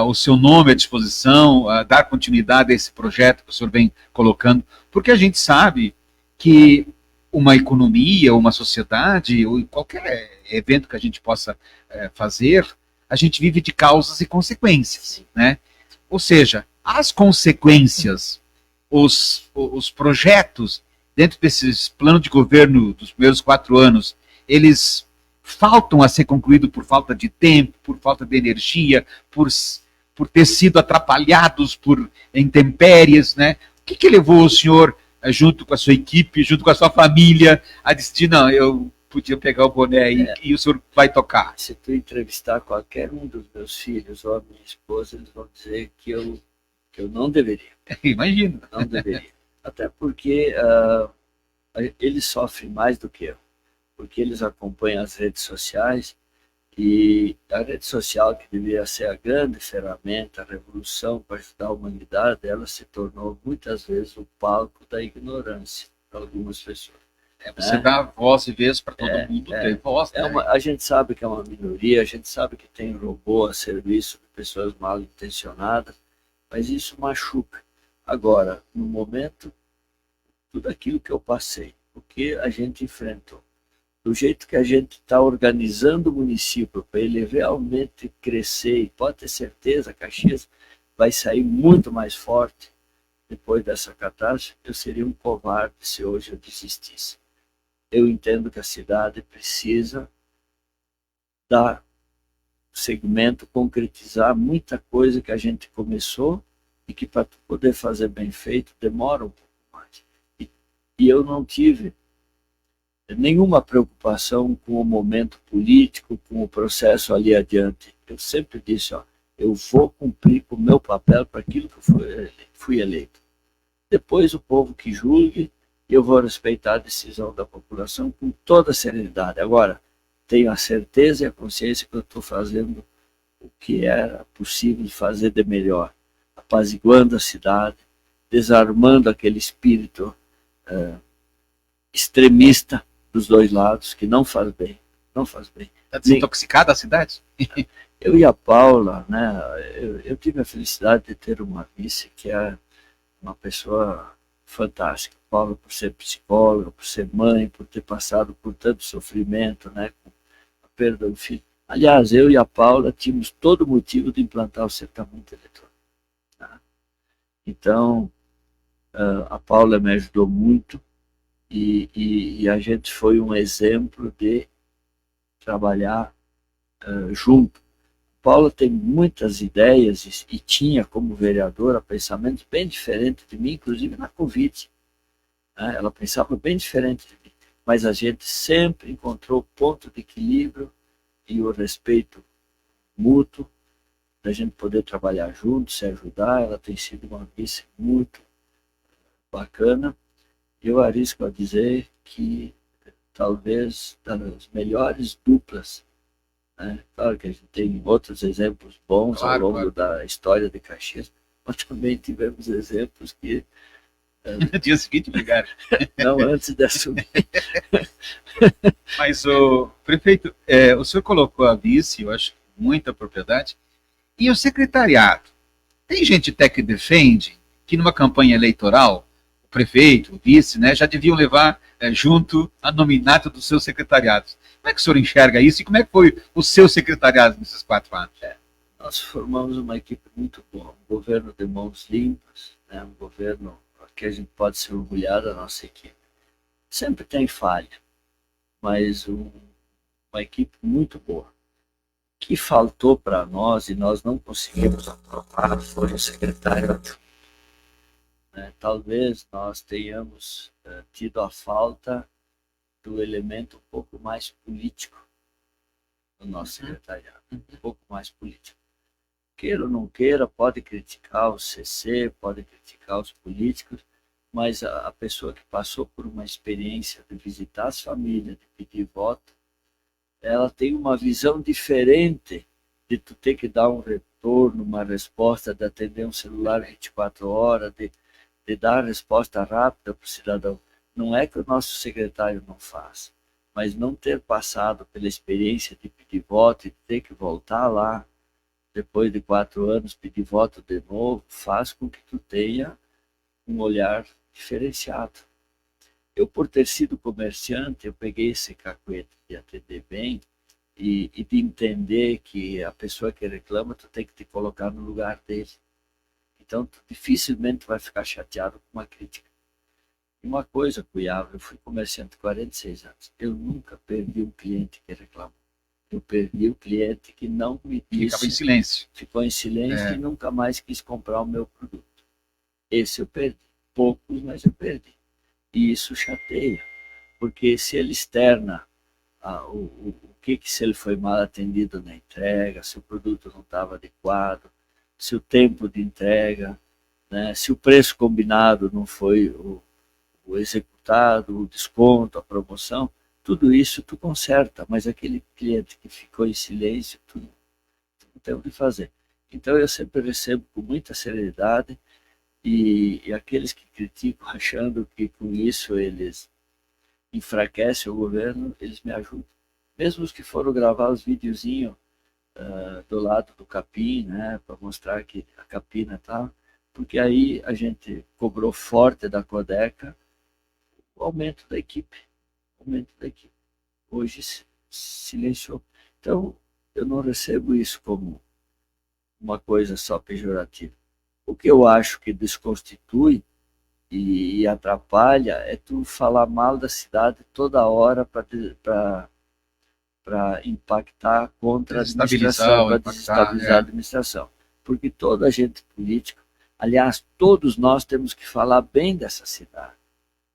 o seu nome à disposição, a dar continuidade a esse projeto que o senhor vem colocando? Porque a gente sabe que uma economia, uma sociedade, ou qualquer evento que a gente possa fazer, a gente vive de causas e consequências, né? Ou seja, as consequências, os projetos dentro desses planos de governo dos primeiros 4 anos, eles faltam a ser concluídos por falta de tempo, por falta de energia, por ter sido atrapalhados por intempéries, né? O que levou o senhor, junto com a sua equipe, junto com a sua família, a decidir, não, eu podia pegar o boné aí e o senhor vai tocar? Se tu entrevistar qualquer um dos meus filhos ou a minha esposa, eles vão dizer que eu não deveria. Imagino. Não deveria. Até porque eles sofrem mais do que eu. Porque eles acompanham as redes sociais, e a rede social, que deveria ser a grande ferramenta, a revolução para ajudar a humanidade, ela se tornou muitas vezes o palco da ignorância para algumas pessoas. Você dá voz e vez para todo mundo ter voz. Né? A gente sabe que é uma minoria, a gente sabe que tem robô a serviço de pessoas mal intencionadas, mas isso machuca. Agora, no momento, tudo aquilo que eu passei, o que a gente enfrentou, do jeito que a gente está organizando o município para ele realmente crescer, e pode ter certeza, Caxias vai sair muito mais forte depois dessa catástrofe. Eu seria um covarde se hoje eu desistisse. Eu entendo que a cidade precisa dar segmento, concretizar muita coisa que a gente começou e que para poder fazer bem feito demora um pouco mais. E eu não tive nenhuma preocupação com o momento político, com o processo ali adiante. Eu sempre disse, eu vou cumprir com o meu papel para aquilo que eu fui eleito. Depois o povo que julgue, eu vou respeitar a decisão da população com toda serenidade. Agora, tenho a certeza e a consciência que eu estou fazendo o que era possível fazer de melhor, apaziguando a cidade, desarmando aquele espírito extremista dos dois lados, que não faz bem. Não faz bem. Está desintoxicada a cidade? Eu e a Paula, né, eu tive a felicidade de ter uma vice que é uma pessoa fantástica. Paula, por ser psicóloga, por ser mãe, por ter passado por tanto sofrimento, né, com a perda do filho. Aliás, eu e a Paula tínhamos todo motivo de implantar o cercamento eletrônico. Tá? Então, a Paula me ajudou muito, e a gente foi um exemplo de trabalhar junto. Paula tem muitas ideias e tinha como vereadora pensamentos bem diferentes de mim, inclusive na Covid. Né? Ela pensava bem diferente de mim, mas a gente sempre encontrou ponto de equilíbrio e o respeito mútuo da gente poder trabalhar junto, se ajudar. Ela tem sido uma vice muito bacana. Eu arrisco a dizer que talvez das melhores duplas, né? Claro que a gente tem outros exemplos bons ao longo da história de Caxias, mas também tivemos exemplos que No dia seguinte ligaram. não antes de assumir. Mas, o prefeito, o senhor colocou a vice, eu acho, com muita propriedade, e o secretariado. Tem gente até que defende que numa campanha eleitoral, o prefeito, o vice, né, já deviam levar junto a nominato dos seus secretariados. Como é que o senhor enxerga isso e como é que foi o seu secretariado nesses 4 anos? Nós formamos uma equipe muito boa, um governo de mãos limpas, né, um governo que a gente pode se orgulhar da nossa equipe. Sempre tem falha, mas uma equipe muito boa. O que faltou para nós e nós não conseguimos aprovar foi o secretário. Talvez nós tenhamos tido a falta do elemento um pouco mais político no nosso secretariado, um pouco mais político. Queira ou não queira, pode criticar o CC, pode criticar os políticos, mas a pessoa que passou por uma experiência de visitar as famílias, de pedir voto, ela tem uma visão diferente de tu ter que dar um retorno, uma resposta, de atender um celular 24 horas, de dar resposta rápida para o cidadão. Não é que o nosso secretário não faz, mas não ter passado pela experiência de pedir voto e ter que voltar lá, depois de 4 anos, pedir voto de novo, faz com que tu tenha um olhar diferenciado. Eu, por ter sido comerciante, eu peguei esse cacuete de atender bem e de entender que a pessoa que reclama, tu tem que te colocar no lugar dele. Então, tu dificilmente vai ficar chateado com uma crítica. E uma coisa, Cunhava, eu fui comerciante há 46 anos. Eu nunca perdi um cliente que reclamou. Eu perdi o cliente que não me disse. Ficava em silêncio. Ficou em silêncio e nunca mais quis comprar o meu produto. Esse eu perdi. Poucos, mas eu perdi. E isso chateia. Porque se ele externa o que se ele foi mal atendido na entrega, se o produto não estava adequado, se o tempo de entrega, né, se o preço combinado não foi o executado, o desconto, a promoção, tudo isso tu conserta, mas aquele cliente que ficou em silêncio, tu não tem o que fazer. Então eu sempre recebo com muita seriedade e aqueles que criticam achando que com isso eles enfraquecem o governo, eles me ajudam. Mesmo os que foram gravar os videozinhos do lado do capim, né, para mostrar que a capina estava, porque aí a gente cobrou forte da Codeca o aumento da equipe. Hoje silenciou. Então, eu não recebo isso como uma coisa só pejorativa. O que eu acho que desconstitui e atrapalha é tu falar mal da cidade toda hora para impactar contra a administração, para desestabilizar a administração. Porque toda agente político, aliás, todos nós temos que falar bem dessa cidade.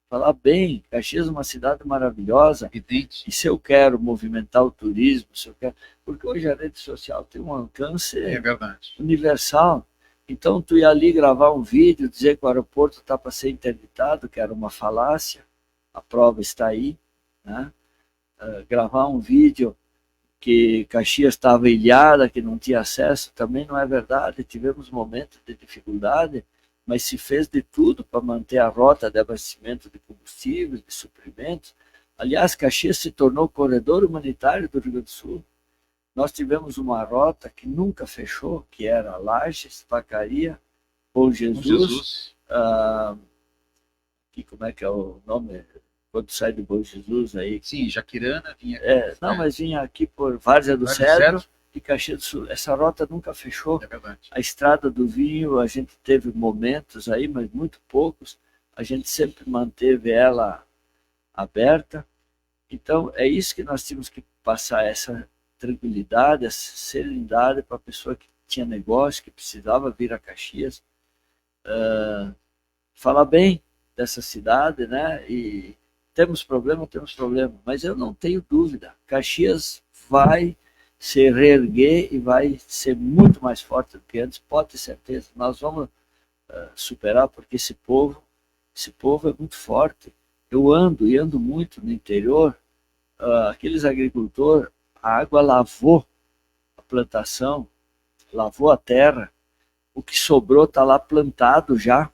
Falar bem, Caxias é uma cidade maravilhosa. Evidente. E se eu quero movimentar o turismo, se eu quero... porque hoje a rede social tem um alcance universal. Então, tu ia ali gravar um vídeo, dizer que o aeroporto está para ser interditado, que era uma falácia, a prova está aí, né? Gravar um vídeo que Caxias estava ilhada, que não tinha acesso, também não é verdade. Tivemos momentos de dificuldade, mas se fez de tudo para manter a rota de abastecimento de combustíveis, de suprimentos. Aliás, Caxias se tornou corredor humanitário do Rio Grande do Sul. Nós tivemos uma rota que nunca fechou, que era Lages, Vacaria, Bom Jesus. Como é que é o nome? Quando sai de Bom Jesus aí. Sim, Jaquirana vinha. Mas vinha aqui por Várzea do Cedro e Caxias do Sul. Essa rota nunca fechou. É verdade. A Estrada do Vinho, a gente teve momentos aí, mas muito poucos. A gente sempre manteve ela aberta. Então, é isso que nós tínhamos que passar, essa tranquilidade, essa serenidade para a pessoa que tinha negócio, que precisava vir a Caxias, falar bem dessa cidade, né? E temos problema, mas eu não tenho dúvida, Caxias vai se reerguer e vai ser muito mais forte do que antes, pode ter certeza. Nós vamos superar, porque esse povo é muito forte. Eu ando muito no interior, aqueles agricultores, a água lavou a plantação, lavou a terra, o que sobrou está lá plantado já.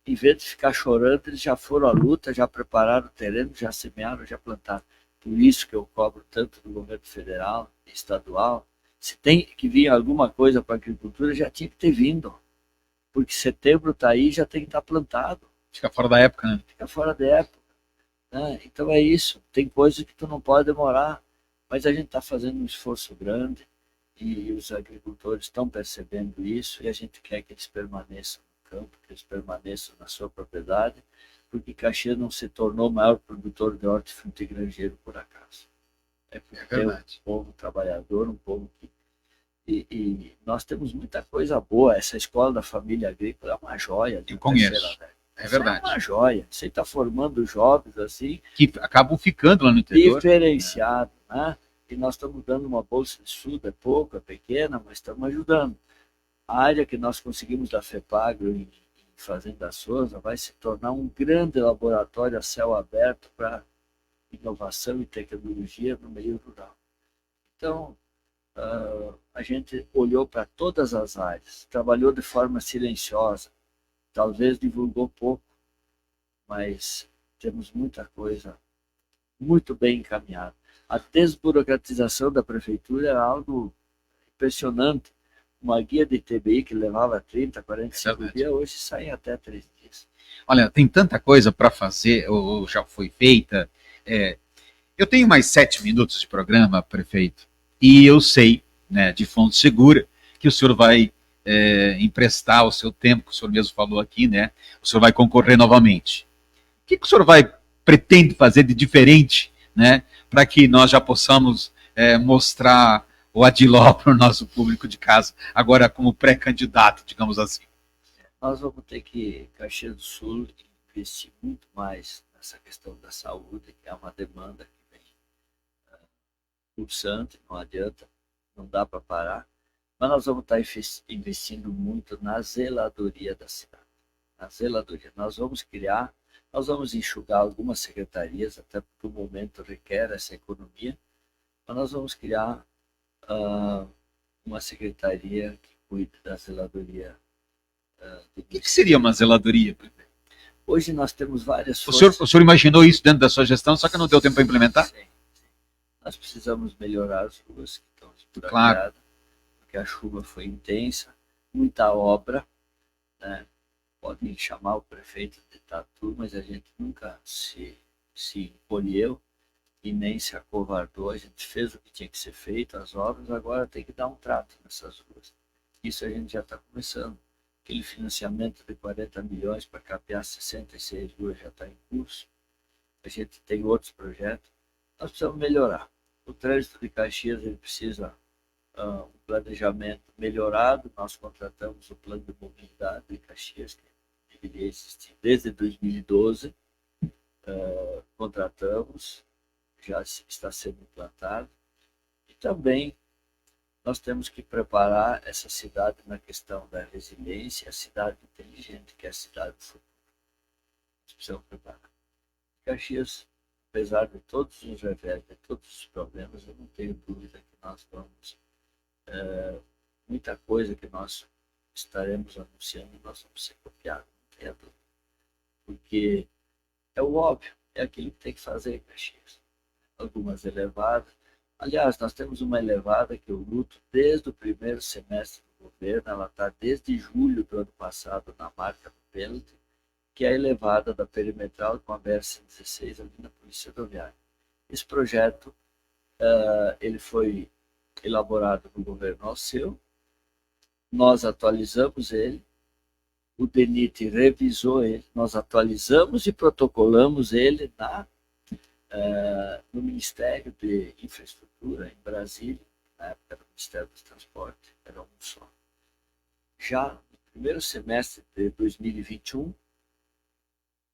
Em vez de ficar chorando, eles já foram à luta, já prepararam o terreno, já semearam, já plantaram. Por isso que eu cobro tanto do governo federal e estadual. Se tem que vir alguma coisa para a agricultura, já tinha que ter vindo. Porque setembro está aí, já tem que estar plantado. Fica fora da época, né? Fica fora da época. Né? Então é isso. Tem coisas que tu não pode demorar. Mas a gente está fazendo um esforço grande e os agricultores estão percebendo isso e a gente quer que eles permaneçam no campo, que eles permaneçam na sua propriedade, porque Caxias não se tornou o maior produtor de hortifruti e granjeiro por acaso. É porque é um povo trabalhador, um povo que... E nós temos muita coisa boa. Essa escola da família agrícola é uma joia. Eu conheço. É verdade. É uma joia. Você está formando jovens assim... Que acabam ficando lá no interior. Diferenciado, né? E nós estamos dando uma bolsa de estudo, é pouco, é pequena, mas estamos ajudando. A área que nós conseguimos da FEPAGRO em Fazenda Souza vai se tornar um grande laboratório a céu aberto para inovação e tecnologia no meio rural. Então, a gente olhou para todas as áreas, trabalhou de forma silenciosa, talvez divulgou pouco, mas temos muita coisa muito bem encaminhada. A desburocratização da prefeitura era algo impressionante. Uma guia de TBI que levava 30, 45 dias, hoje sai até 3 dias. Olha, tem tanta coisa para fazer, ou já foi feita. Eu tenho mais 7 minutos de programa, prefeito, e eu sei, né, de fonte segura, que o senhor vai emprestar o seu tempo, que o senhor mesmo falou aqui, né? O senhor vai concorrer novamente. O que o senhor pretende fazer de diferente, né, para que nós já possamos mostrar o Adiló para o nosso público de casa, agora como pré-candidato, digamos assim? Nós vamos ter que, Caxias do Sul, investir muito mais nessa questão da saúde, que é uma demanda que vem pulsante, não adianta, não dá para parar, mas nós vamos estar investindo muito na zeladoria da cidade. Na zeladoria, nós vamos enxugar algumas secretarias, até porque o momento requer essa economia, mas nós vamos criar uma secretaria que cuide da zeladoria. O que seria uma zeladoria, prefeito? Hoje nós temos várias forças. O senhor imaginou isso dentro da sua gestão, só que não deu tempo para implementar? Sim. Nós precisamos melhorar as ruas que estão esburacaradas, claro, porque a chuva foi intensa, muita obra, né? Podem chamar o prefeito de tatu, mas a gente nunca se encolheu e nem se acovardou. A gente fez o que tinha que ser feito, as obras, agora tem que dar um trato nessas ruas. Isso a gente já está começando. Aquele financiamento de 40 milhões para capear 66 ruas já está em curso. A gente tem outros projetos. Nós precisamos melhorar. O trânsito de Caxias ele precisa um planejamento melhorado. Nós contratamos o plano de mobilidade de Caxias, que deveria existir desde 2012. Contratamos, já está sendo implantado. E também nós temos que preparar essa cidade na questão da resiliência, a cidade inteligente, que é a cidade do futuro. Nós precisamos preparar. Caxias, apesar de todos os revés, de todos os problemas, eu não tenho dúvida que nós vamos... muita coisa que nós estaremos anunciando, nós vamos ser copiados, não tenha dúvida. Porque é o óbvio, é aquilo que tem que fazer em Caxias. Algumas elevadas. Aliás, nós temos uma elevada que eu luto desde o primeiro semestre do governo, ela está desde julho do ano passado na marca do pênalti, que é a elevada da perimetral com a BR-116 ali na Polícia Rodoviária. Esse projeto ele foi elaborado no governo Alceu, nós atualizamos ele, o DENIT revisou ele, nós atualizamos e protocolamos ele na no Ministério de Infraestrutura, em Brasília, na época era o Ministério dos Transportes, era um só. Já no primeiro semestre de 2021,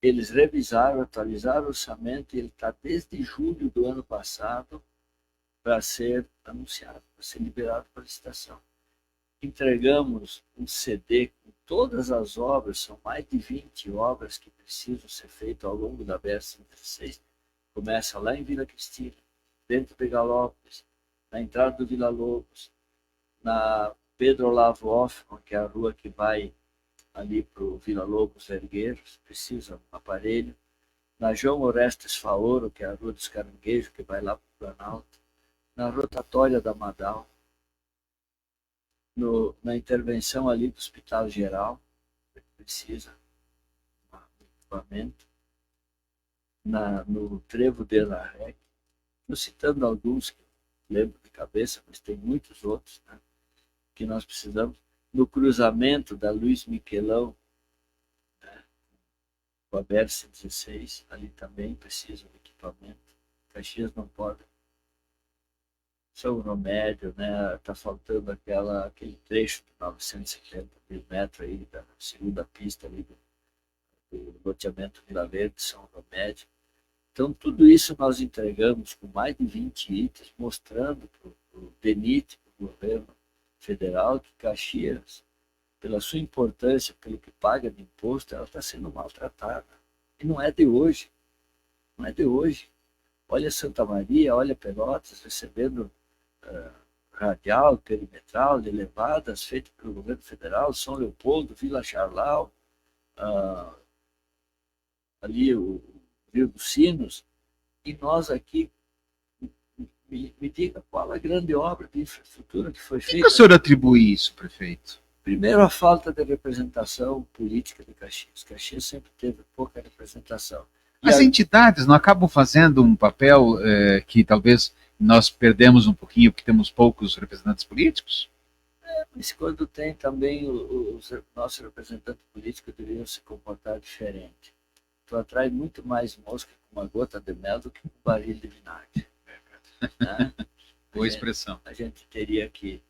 eles revisaram, atualizaram o orçamento e ele está desde julho do ano passado para ser anunciado, para ser liberado para licitação. Entregamos um CD com todas as obras, são mais de 20 obras que precisam ser feitas ao longo da BR-116. Começa lá em Vila Cristina, dentro de Galópolis, na entrada do Vila Lobos, na Pedro Olavo Hoffmann, que é a rua que vai ali para o Vila Lobos Vergueiros, precisa um aparelho. Na João Orestes Faoro, que é a rua dos Caranguejos, que vai lá para o Planalto. Na rotatória da Madal. Na intervenção ali do Hospital Geral, que precisa de equipamento. No trevo de Larrec. Estou citando alguns que lembro de cabeça, mas tem muitos outros, né, que nós precisamos. No cruzamento da Luiz Miquelão, né, com a BR-116, ali também precisa de equipamento. Caxias não pode. São Romédio, né, está faltando aquele trecho de 970 mil metros aí, da segunda pista ali do loteamento Vila Verde, São Romédio. Então, tudo isso nós entregamos com mais de 20 itens, mostrando para o DENIT, para o governo federal, que Caxias, pela sua importância, pelo que paga de imposto, ela está sendo maltratada. E não é de hoje. Não é de hoje. Olha Santa Maria, olha Pelotas, recebendo radial, perimetral, de elevadas, feito pelo governo federal, São Leopoldo, Vila Charlau, ali o Rio dos Sinos, e nós aqui, me diga qual a grande obra de infraestrutura que foi feita. Por que o senhor atribui isso, prefeito? Primeiro, a falta de representação política de Caxias. Caxias sempre teve pouca representação. As entidades não acabam fazendo um papel que talvez nós perdemos um pouquinho porque temos poucos representantes políticos? Mas quando tem também os nossos representantes políticos deveriam se comportar diferente. Tu atrai muito mais mosca com uma gota de mel do que com um barril de vinagre. Né? Boa expressão. A gente teria que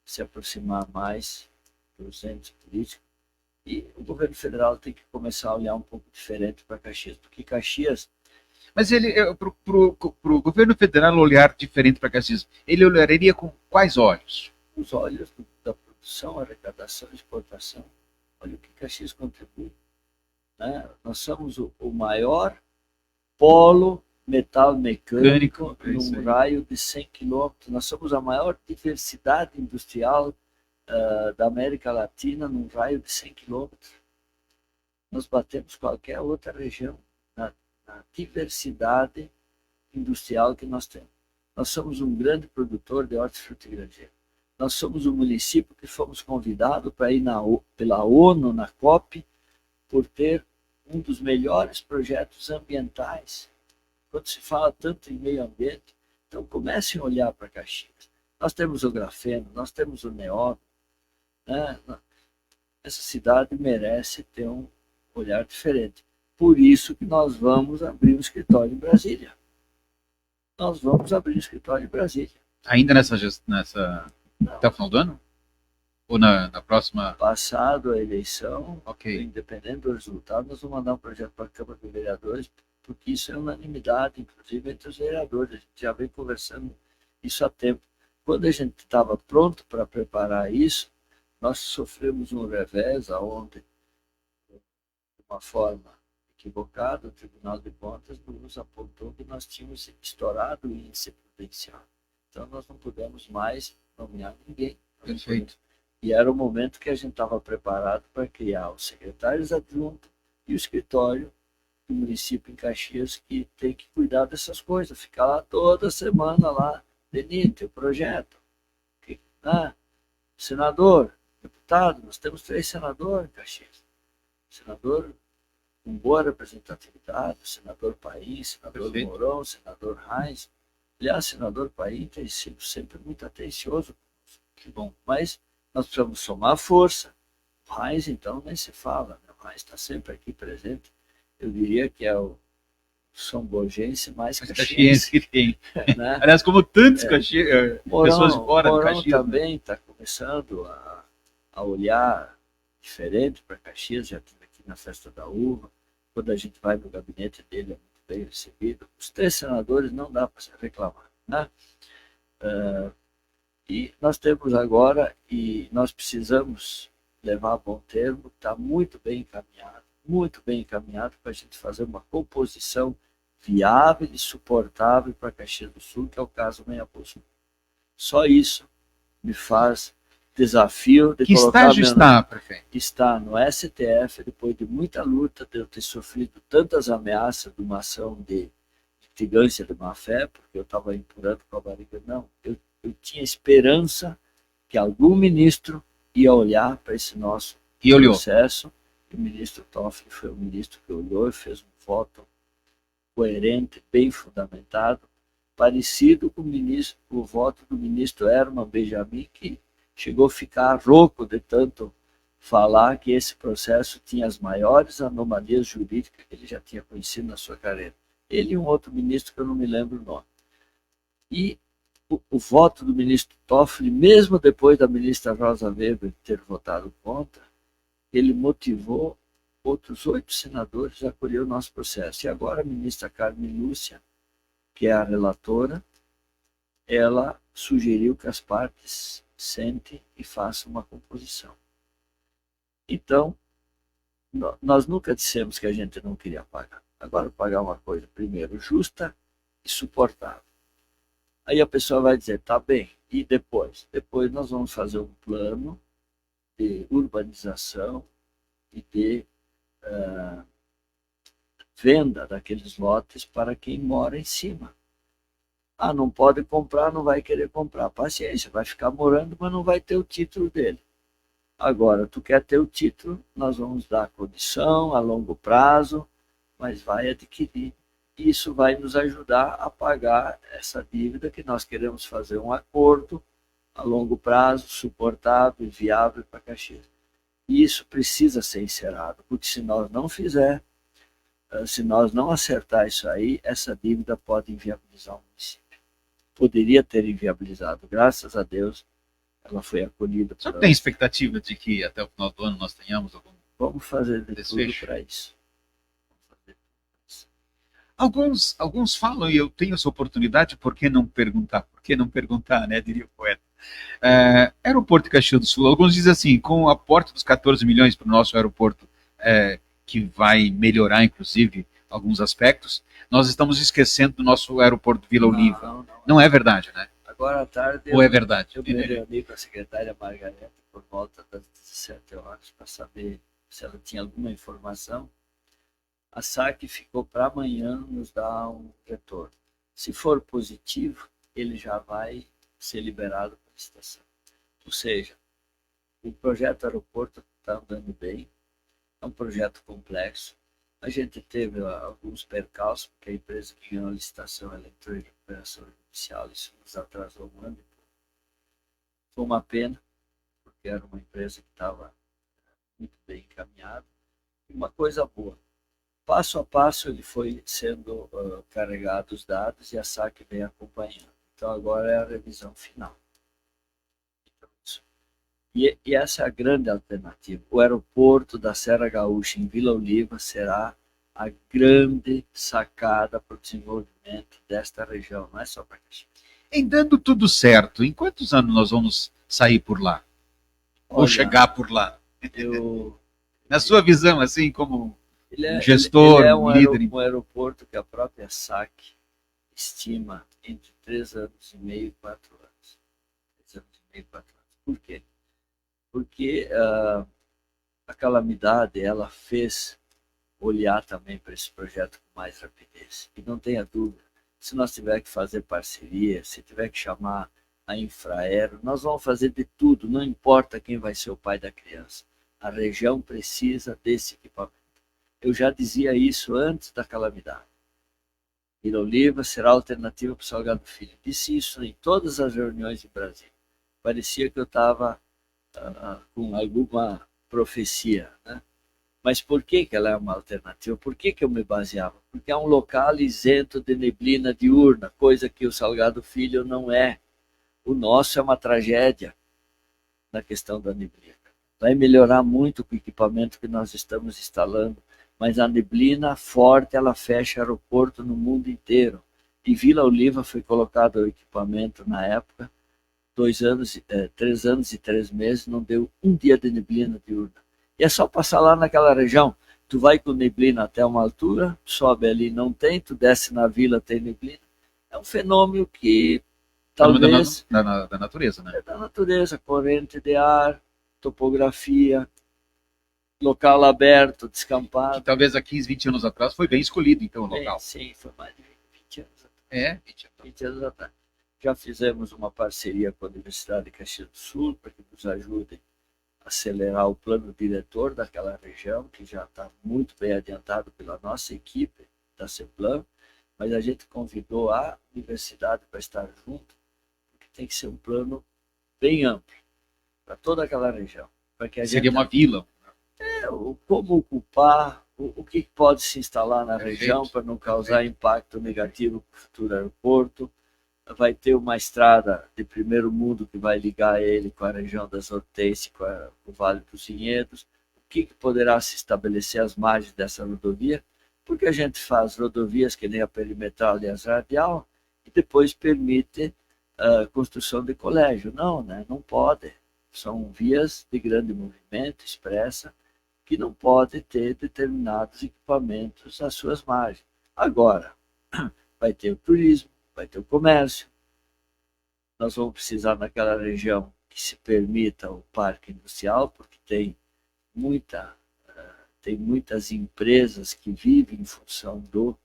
se aproximar mais dos entes políticos e o governo federal tem que começar a olhar um pouco diferente para Caxias, porque Caxias... Mas ele, para o governo federal olhar diferente para Caxias, ele olharia com quais olhos? Os olhos da produção, arrecadação e exportação. Olha o que Caxias contribui. Né? Nós somos o maior polo metal mecânico num raio de 100 quilômetros. Nós somos a maior diversidade industrial da América Latina num raio de 100 quilômetros. Nós batemos qualquer outra região na diversidade industrial que nós temos. Nós somos um grande produtor de hortifruti grangeiro. Nós somos um município que fomos convidados para ir pela ONU, na COP, por ter um dos melhores projetos ambientais. Quando se fala tanto em meio ambiente, então comecem a olhar para Caxias. Nós temos o grafeno, nós temos o neon. Né? Essa cidade merece ter um olhar diferente. Por isso que nós vamos abrir um escritório em Brasília. Nós vamos abrir um escritório em Brasília. Ainda até o final do ano? Ou na próxima? Passado a eleição, okay, independente do resultado, nós vamos mandar um projeto para a Câmara de Vereadores, porque isso é unanimidade, inclusive entre os vereadores. A gente já vem conversando isso há tempo. Quando a gente estava pronto para preparar isso, nós sofremos um revés, onde, de uma forma equivocada, o Tribunal de Contas nos apontou que nós tínhamos estourado o índice prudencial. Então, nós não pudemos mais nomear ninguém. Perfeito. E era o momento que a gente estava preparado para criar os secretários adjuntos e o escritório do município em Caxias, que tem que cuidar dessas coisas, ficar lá toda semana lá, DENIT, o projeto. Senador, deputado, nós temos 3 senadores em Caxias. Senador com boa representatividade, senador Paim, senador Perfeito. Mourão, senador Reis. Aliás, senador Paim tem sido sempre muito atencioso. Que bom. Mas nós precisamos somar força. O Reis, então, nem se fala. Né? O Reis está sempre aqui presente. Eu diria que é o São Borgense mais Mas caxiense, Caxiense que tem. né? Aliás, como tantos Mourão, pessoas de fora de Mourão Caxias. Né? também está começando a olhar diferente para Caxias, já estive aqui na Festa da Uva, quando a gente vai no gabinete dele é muito bem recebido. Os 3 senadores não dá para se reclamar, né? E nós temos agora, e nós precisamos levar a bom termo, está muito bem encaminhado para a gente fazer uma composição viável e suportável para Caxias do Sul, que é o caso Meia Bolsa. Só isso me faz desafio de Que colocar estágio está, prefeito? Está no STF, depois de muita luta, de eu ter sofrido tantas ameaças de uma ação de litigância de má-fé, porque eu estava empurrando com a barriga. Não, eu tinha esperança que algum ministro ia olhar para esse nosso processo. E o ministro Toffoli foi o ministro que olhou e fez um voto coerente, bem fundamentado, parecido com o voto do ministro Herman Benjamin, que chegou a ficar rouco de tanto falar que esse processo tinha as maiores anomalias jurídicas que ele já tinha conhecido na sua carreira. Ele e um outro ministro que eu não me lembro o nome. E o voto do ministro Toffoli, mesmo depois da ministra Rosa Weber ter votado contra, ele motivou outros 8 senadores a acolher o nosso processo. E agora a ministra Carmen Lúcia, que é a relatora, ela sugeriu que as partes sentem e façam uma composição. Então, nós nunca dissemos que a gente não queria pagar. Agora, pagar uma coisa, primeiro, justa e suportável. Aí a pessoa vai dizer, tá bem, e depois? Depois nós vamos fazer um plano de urbanização e de venda daqueles lotes para quem mora em cima. Ah, não pode comprar, não vai querer comprar. Paciência, vai ficar morando, mas não vai ter o título dele. Agora, tu quer ter o título, nós vamos dar condição a longo prazo, mas vai adquirir. Isso vai nos ajudar a pagar essa dívida que nós queremos fazer um acordo a longo prazo, suportável e viável para Caxias. E isso precisa ser encerrado, porque se nós não fizer, se nós não acertar isso aí, essa dívida pode inviabilizar o município. Poderia ter inviabilizado, graças a Deus, ela foi acolhida. Só tem expectativa de que até o final do ano nós tenhamos algum Vamos fazer de desfecho? tudo para isso. Alguns falam, e eu tenho essa oportunidade, por que não perguntar? Por que não perguntar, né, diria o poeta. Aeroporto de Caxias do Sul, alguns dizem assim, com o aporte dos 14 milhões para o nosso aeroporto, que vai melhorar, inclusive, alguns aspectos, nós estamos esquecendo do nosso aeroporto Vila Oliva. Não é verdade, né? Agora à tarde Ou é verdade? Eu me reuni com a secretária Margareta por volta das 17 horas para saber se ela tinha alguma informação. A SAC ficou para amanhã nos dar um retorno. Se for positivo, ele já vai ser liberado para a estação. Ou seja, o projeto aeroporto está andando bem, é um projeto complexo. A gente teve alguns percalços, porque a empresa que ganhou a licitação ela entrou em recuperação judicial, isso nos atrasou um ano. Foi uma pena, porque era uma empresa que estava muito bem encaminhada. E uma coisa boa, passo a passo ele foi sendo carregado os dados e a SAC vem acompanhando. Então agora é a revisão final. E essa é a grande alternativa. O aeroporto da Serra Gaúcha em Vila Oliva será a grande sacada para o desenvolvimento desta região, não é só para Caxias. Em dando tudo certo, em quantos anos nós vamos sair por lá? Ou chegar por lá? Na sua visão, assim, como gestor, ele é líder? um aeroporto que a própria SAC estima entre 3 anos e meio e 4 anos. 3 anos e meio e 4 anos. Por quê? Porque a calamidade ela fez olhar também para esse projeto com mais rapidez. E não tenha dúvida, se nós tiver que fazer parceria, se tiver que chamar a Infraero, nós vamos fazer de tudo, não importa quem vai ser o pai da criança. A região precisa desse equipamento. Eu já dizia isso antes da calamidade. Vila Oliva será alternativa para o Salgado Filho. Disse isso em todas as reuniões em Brasília. Parecia que eu estava com alguma profecia, né? Mas por que ela é uma alternativa? Por que eu me baseava? Porque é um local isento de neblina diurna, coisa que o Salgado Filho não é. O nosso é uma tragédia na questão da neblina. Vai melhorar muito com o equipamento que nós estamos instalando, mas a neblina forte, ela fecha aeroporto no mundo inteiro. E Vila Oliva foi colocado o equipamento na época, 3 anos e 3 meses, não deu um dia de neblina diurna. E é só passar lá naquela região. Tu vai com neblina até uma altura, sobe ali, não tem, tu desce na vila, tem neblina. É um fenômeno que talvez... Da natureza, né? É da natureza, corrente de ar, topografia, local aberto, descampado. Que talvez há 15, 20 anos atrás foi bem escolhido, então, o local. Sim, foi mais de 20 anos atrás. 20 anos atrás. Já fizemos uma parceria com a Universidade de Caxias do Sul para que nos ajudem a acelerar o plano diretor daquela região, que já está muito bem adiantado pela nossa equipe da CEPLAN, mas a gente convidou a universidade para estar junto, porque tem que ser um plano bem amplo para toda aquela região. Para que Seria uma vila. Como ocupar, o que pode se instalar na região para não causar impacto negativo para o futuro aeroporto. Vai ter uma estrada de primeiro mundo que vai ligar ele com a região das Hortênsias, com o Vale dos Vinhedos. O que poderá se estabelecer às margens dessa rodovia? Porque a gente faz rodovias que nem a perimetral e as radial e depois permite a construção de colégio. Não, né? Não pode. São vias de grande movimento, expressa, que não pode ter determinados equipamentos às suas margens. Agora, vai ter o turismo, vai ter o comércio. Nós vamos precisar naquela região que se permita o parque industrial, porque tem muitas empresas que vivem em função do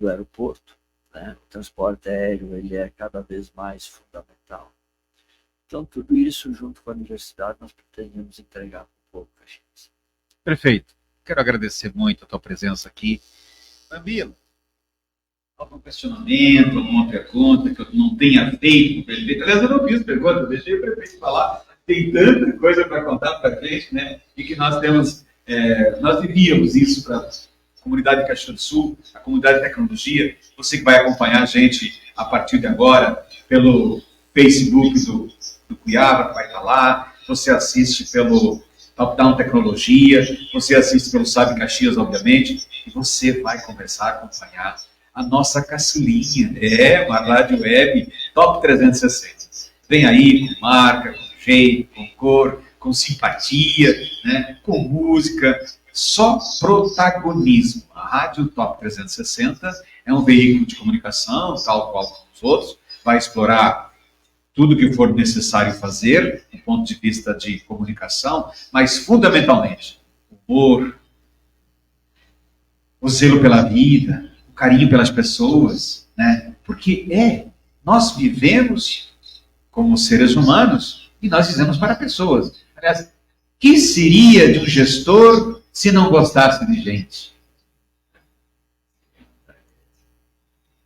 aeroporto, né? O transporte aéreo ele é cada vez mais fundamental. Então, tudo isso, junto com a universidade, nós pretendemos entregar um pouco Caxias. Perfeito. Quero agradecer muito a tua presença aqui. Bambino, algum questionamento, alguma pergunta que eu não tenha feito para o prefeito? Aliás, eu não fiz pergunta, deixei o prefeito falar. Tem tanta coisa para contar para a gente, né? E que nós temos, nós enviamos isso para a comunidade de Caxias do Sul, a comunidade de tecnologia. Você que vai acompanhar a gente a partir de agora pelo Facebook do Cuiabá, que vai estar lá. Você assiste pelo Top-Down Tecnologia, você assiste pelo Sabe Caxias, obviamente, e você vai começar a acompanhar a nossa caçulinha, uma rádio web Top 360. Vem aí com marca, com jeito, com cor, com simpatia, né, com música, só protagonismo. A rádio Top 360 é um veículo de comunicação, tal qual os outros, vai explorar tudo que for necessário fazer, do ponto de vista de comunicação, mas fundamentalmente, o humor, o zelo pela vida, o carinho pelas pessoas, né? Porque nós vivemos como seres humanos e nós vivemos para pessoas. Aliás, que seria de um gestor se não gostasse de gente?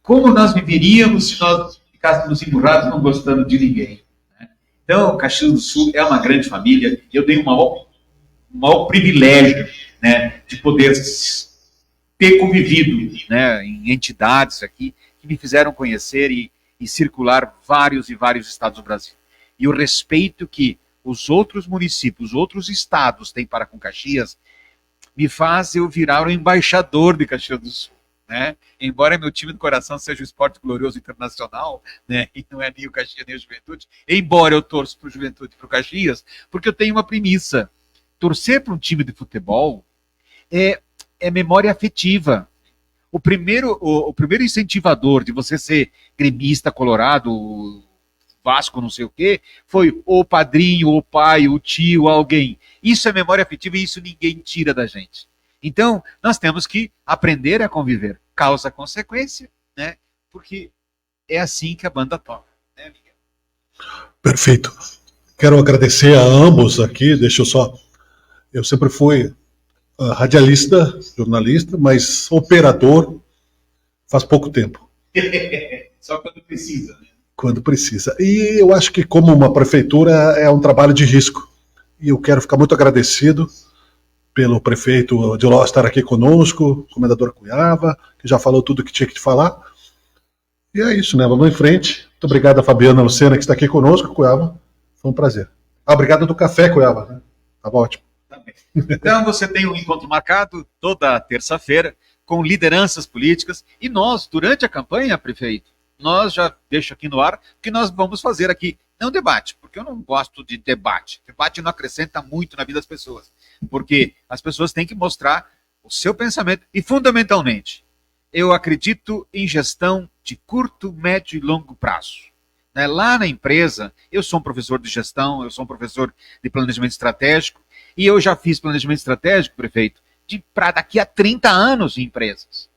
Como nós viveríamos se nós ficássemos emburrados não gostando de ninguém, né? Então, Caxias do Sul é uma grande família e eu tenho um maior privilégio, né, de poder ter convivido, né, em entidades aqui que me fizeram conhecer e circular vários e vários estados do Brasil. E o respeito que os outros municípios, os outros estados têm para com Caxias, me faz eu virar o embaixador de Caxias do Sul, né? Embora meu time do coração seja o Esporte Glorioso Internacional, né, e não é nem o Caxias nem o Juventude, embora eu torço para o Juventude e para o Caxias, porque eu tenho uma premissa: torcer para um time de futebol é memória afetiva. O primeiro incentivador de você ser gremista, colorado, Vasco, não sei o quê, foi o padrinho, o pai, o tio, alguém. Isso é memória afetiva e isso ninguém tira da gente. Então, nós temos que aprender a conviver. Causa-consequência, né? Porque é assim que a banda toca, né, Miguel? Perfeito. Quero agradecer a ambos aqui. Eu sempre fui radialista, jornalista, mas operador faz pouco tempo. Só quando precisa, né? Quando precisa. E eu acho que, como uma prefeitura, é um trabalho de risco. E eu quero ficar muito agradecido pelo prefeito de Ló estar aqui conosco, o comendador Cuiava, que já falou tudo que tinha que falar. E é isso, né? Vamos em frente. Muito obrigado a Fabiana Lucena, que está aqui conosco, Cuiava. Foi um prazer. Obrigado do café, Cuiava. Né? Tava ótimo. Tá bem. Então você tem um encontro marcado toda terça-feira com lideranças políticas e nós, durante a campanha, prefeito, nós já deixo aqui no ar o que nós vamos fazer aqui. Não debate, porque eu não gosto de debate. Debate não acrescenta muito na vida das pessoas, porque as pessoas têm que mostrar o seu pensamento e, fundamentalmente, eu acredito em gestão de curto, médio e longo prazo. Lá na empresa, eu sou um professor de gestão, eu sou um professor de planejamento estratégico, e eu já fiz planejamento estratégico, prefeito, para daqui a 30 anos em empresas.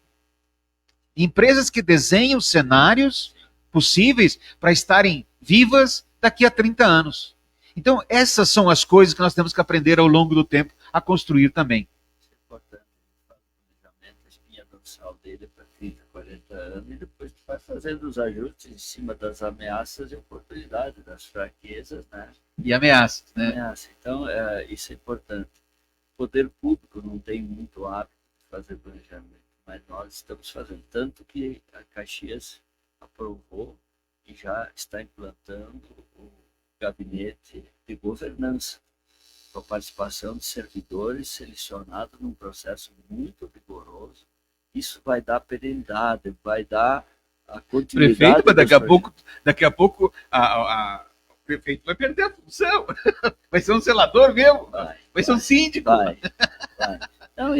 Empresas que desenham cenários possíveis para estarem vivas daqui a 30 anos. Então, essas são as coisas que nós temos que aprender ao longo do tempo a construir também. Isso é importante. Faz o planejamento, a espinha dorsal dele para 30, 40 anos, e depois tu vai fazendo os ajustes em cima das ameaças e oportunidades, das fraquezas, né? E ameaças, né? Ameaça. Então, isso é importante. O poder público não tem muito hábito de fazer planejamento, mas nós estamos fazendo. Tanto que a Caxias aprovou e já está implantando o gabinete de governança, com a participação de servidores selecionados num processo muito rigoroso. Isso vai dar perenidade, vai dar a continuidade. Prefeito, mas daqui a pouco o prefeito vai perder a função. Vai ser um zelador mesmo. Vai ser um síndico. Vai. Então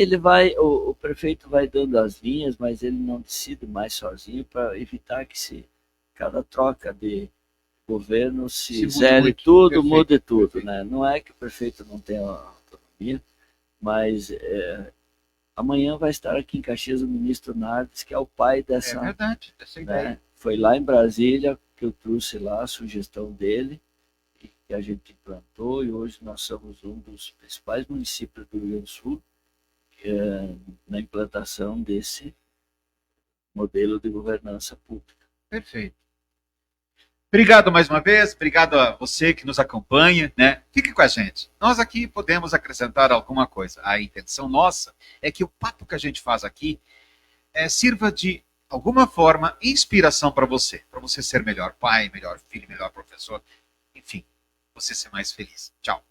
o prefeito vai dando as linhas, mas ele não decide mais sozinho para evitar que cada troca de governo se zere tudo, perfeito, mude tudo, perfeito. Né? Não é que o prefeito não tenha autonomia, mas amanhã vai estar aqui em Caxias o ministro Nardes, que é o pai dessa... É verdade, essa ideia. Né? Foi lá em Brasília que eu trouxe lá a sugestão dele, que a gente implantou, e hoje nós somos um dos principais municípios do Rio Grande do Sul na implantação desse modelo de governança pública. Perfeito. Obrigado mais uma vez, obrigado a você que nos acompanha, né? Fique com a gente. Nós aqui podemos acrescentar alguma coisa. A intenção nossa é que o papo que a gente faz aqui sirva de alguma forma inspiração para você ser melhor pai, melhor filho, melhor professor, enfim, você ser mais feliz. Tchau.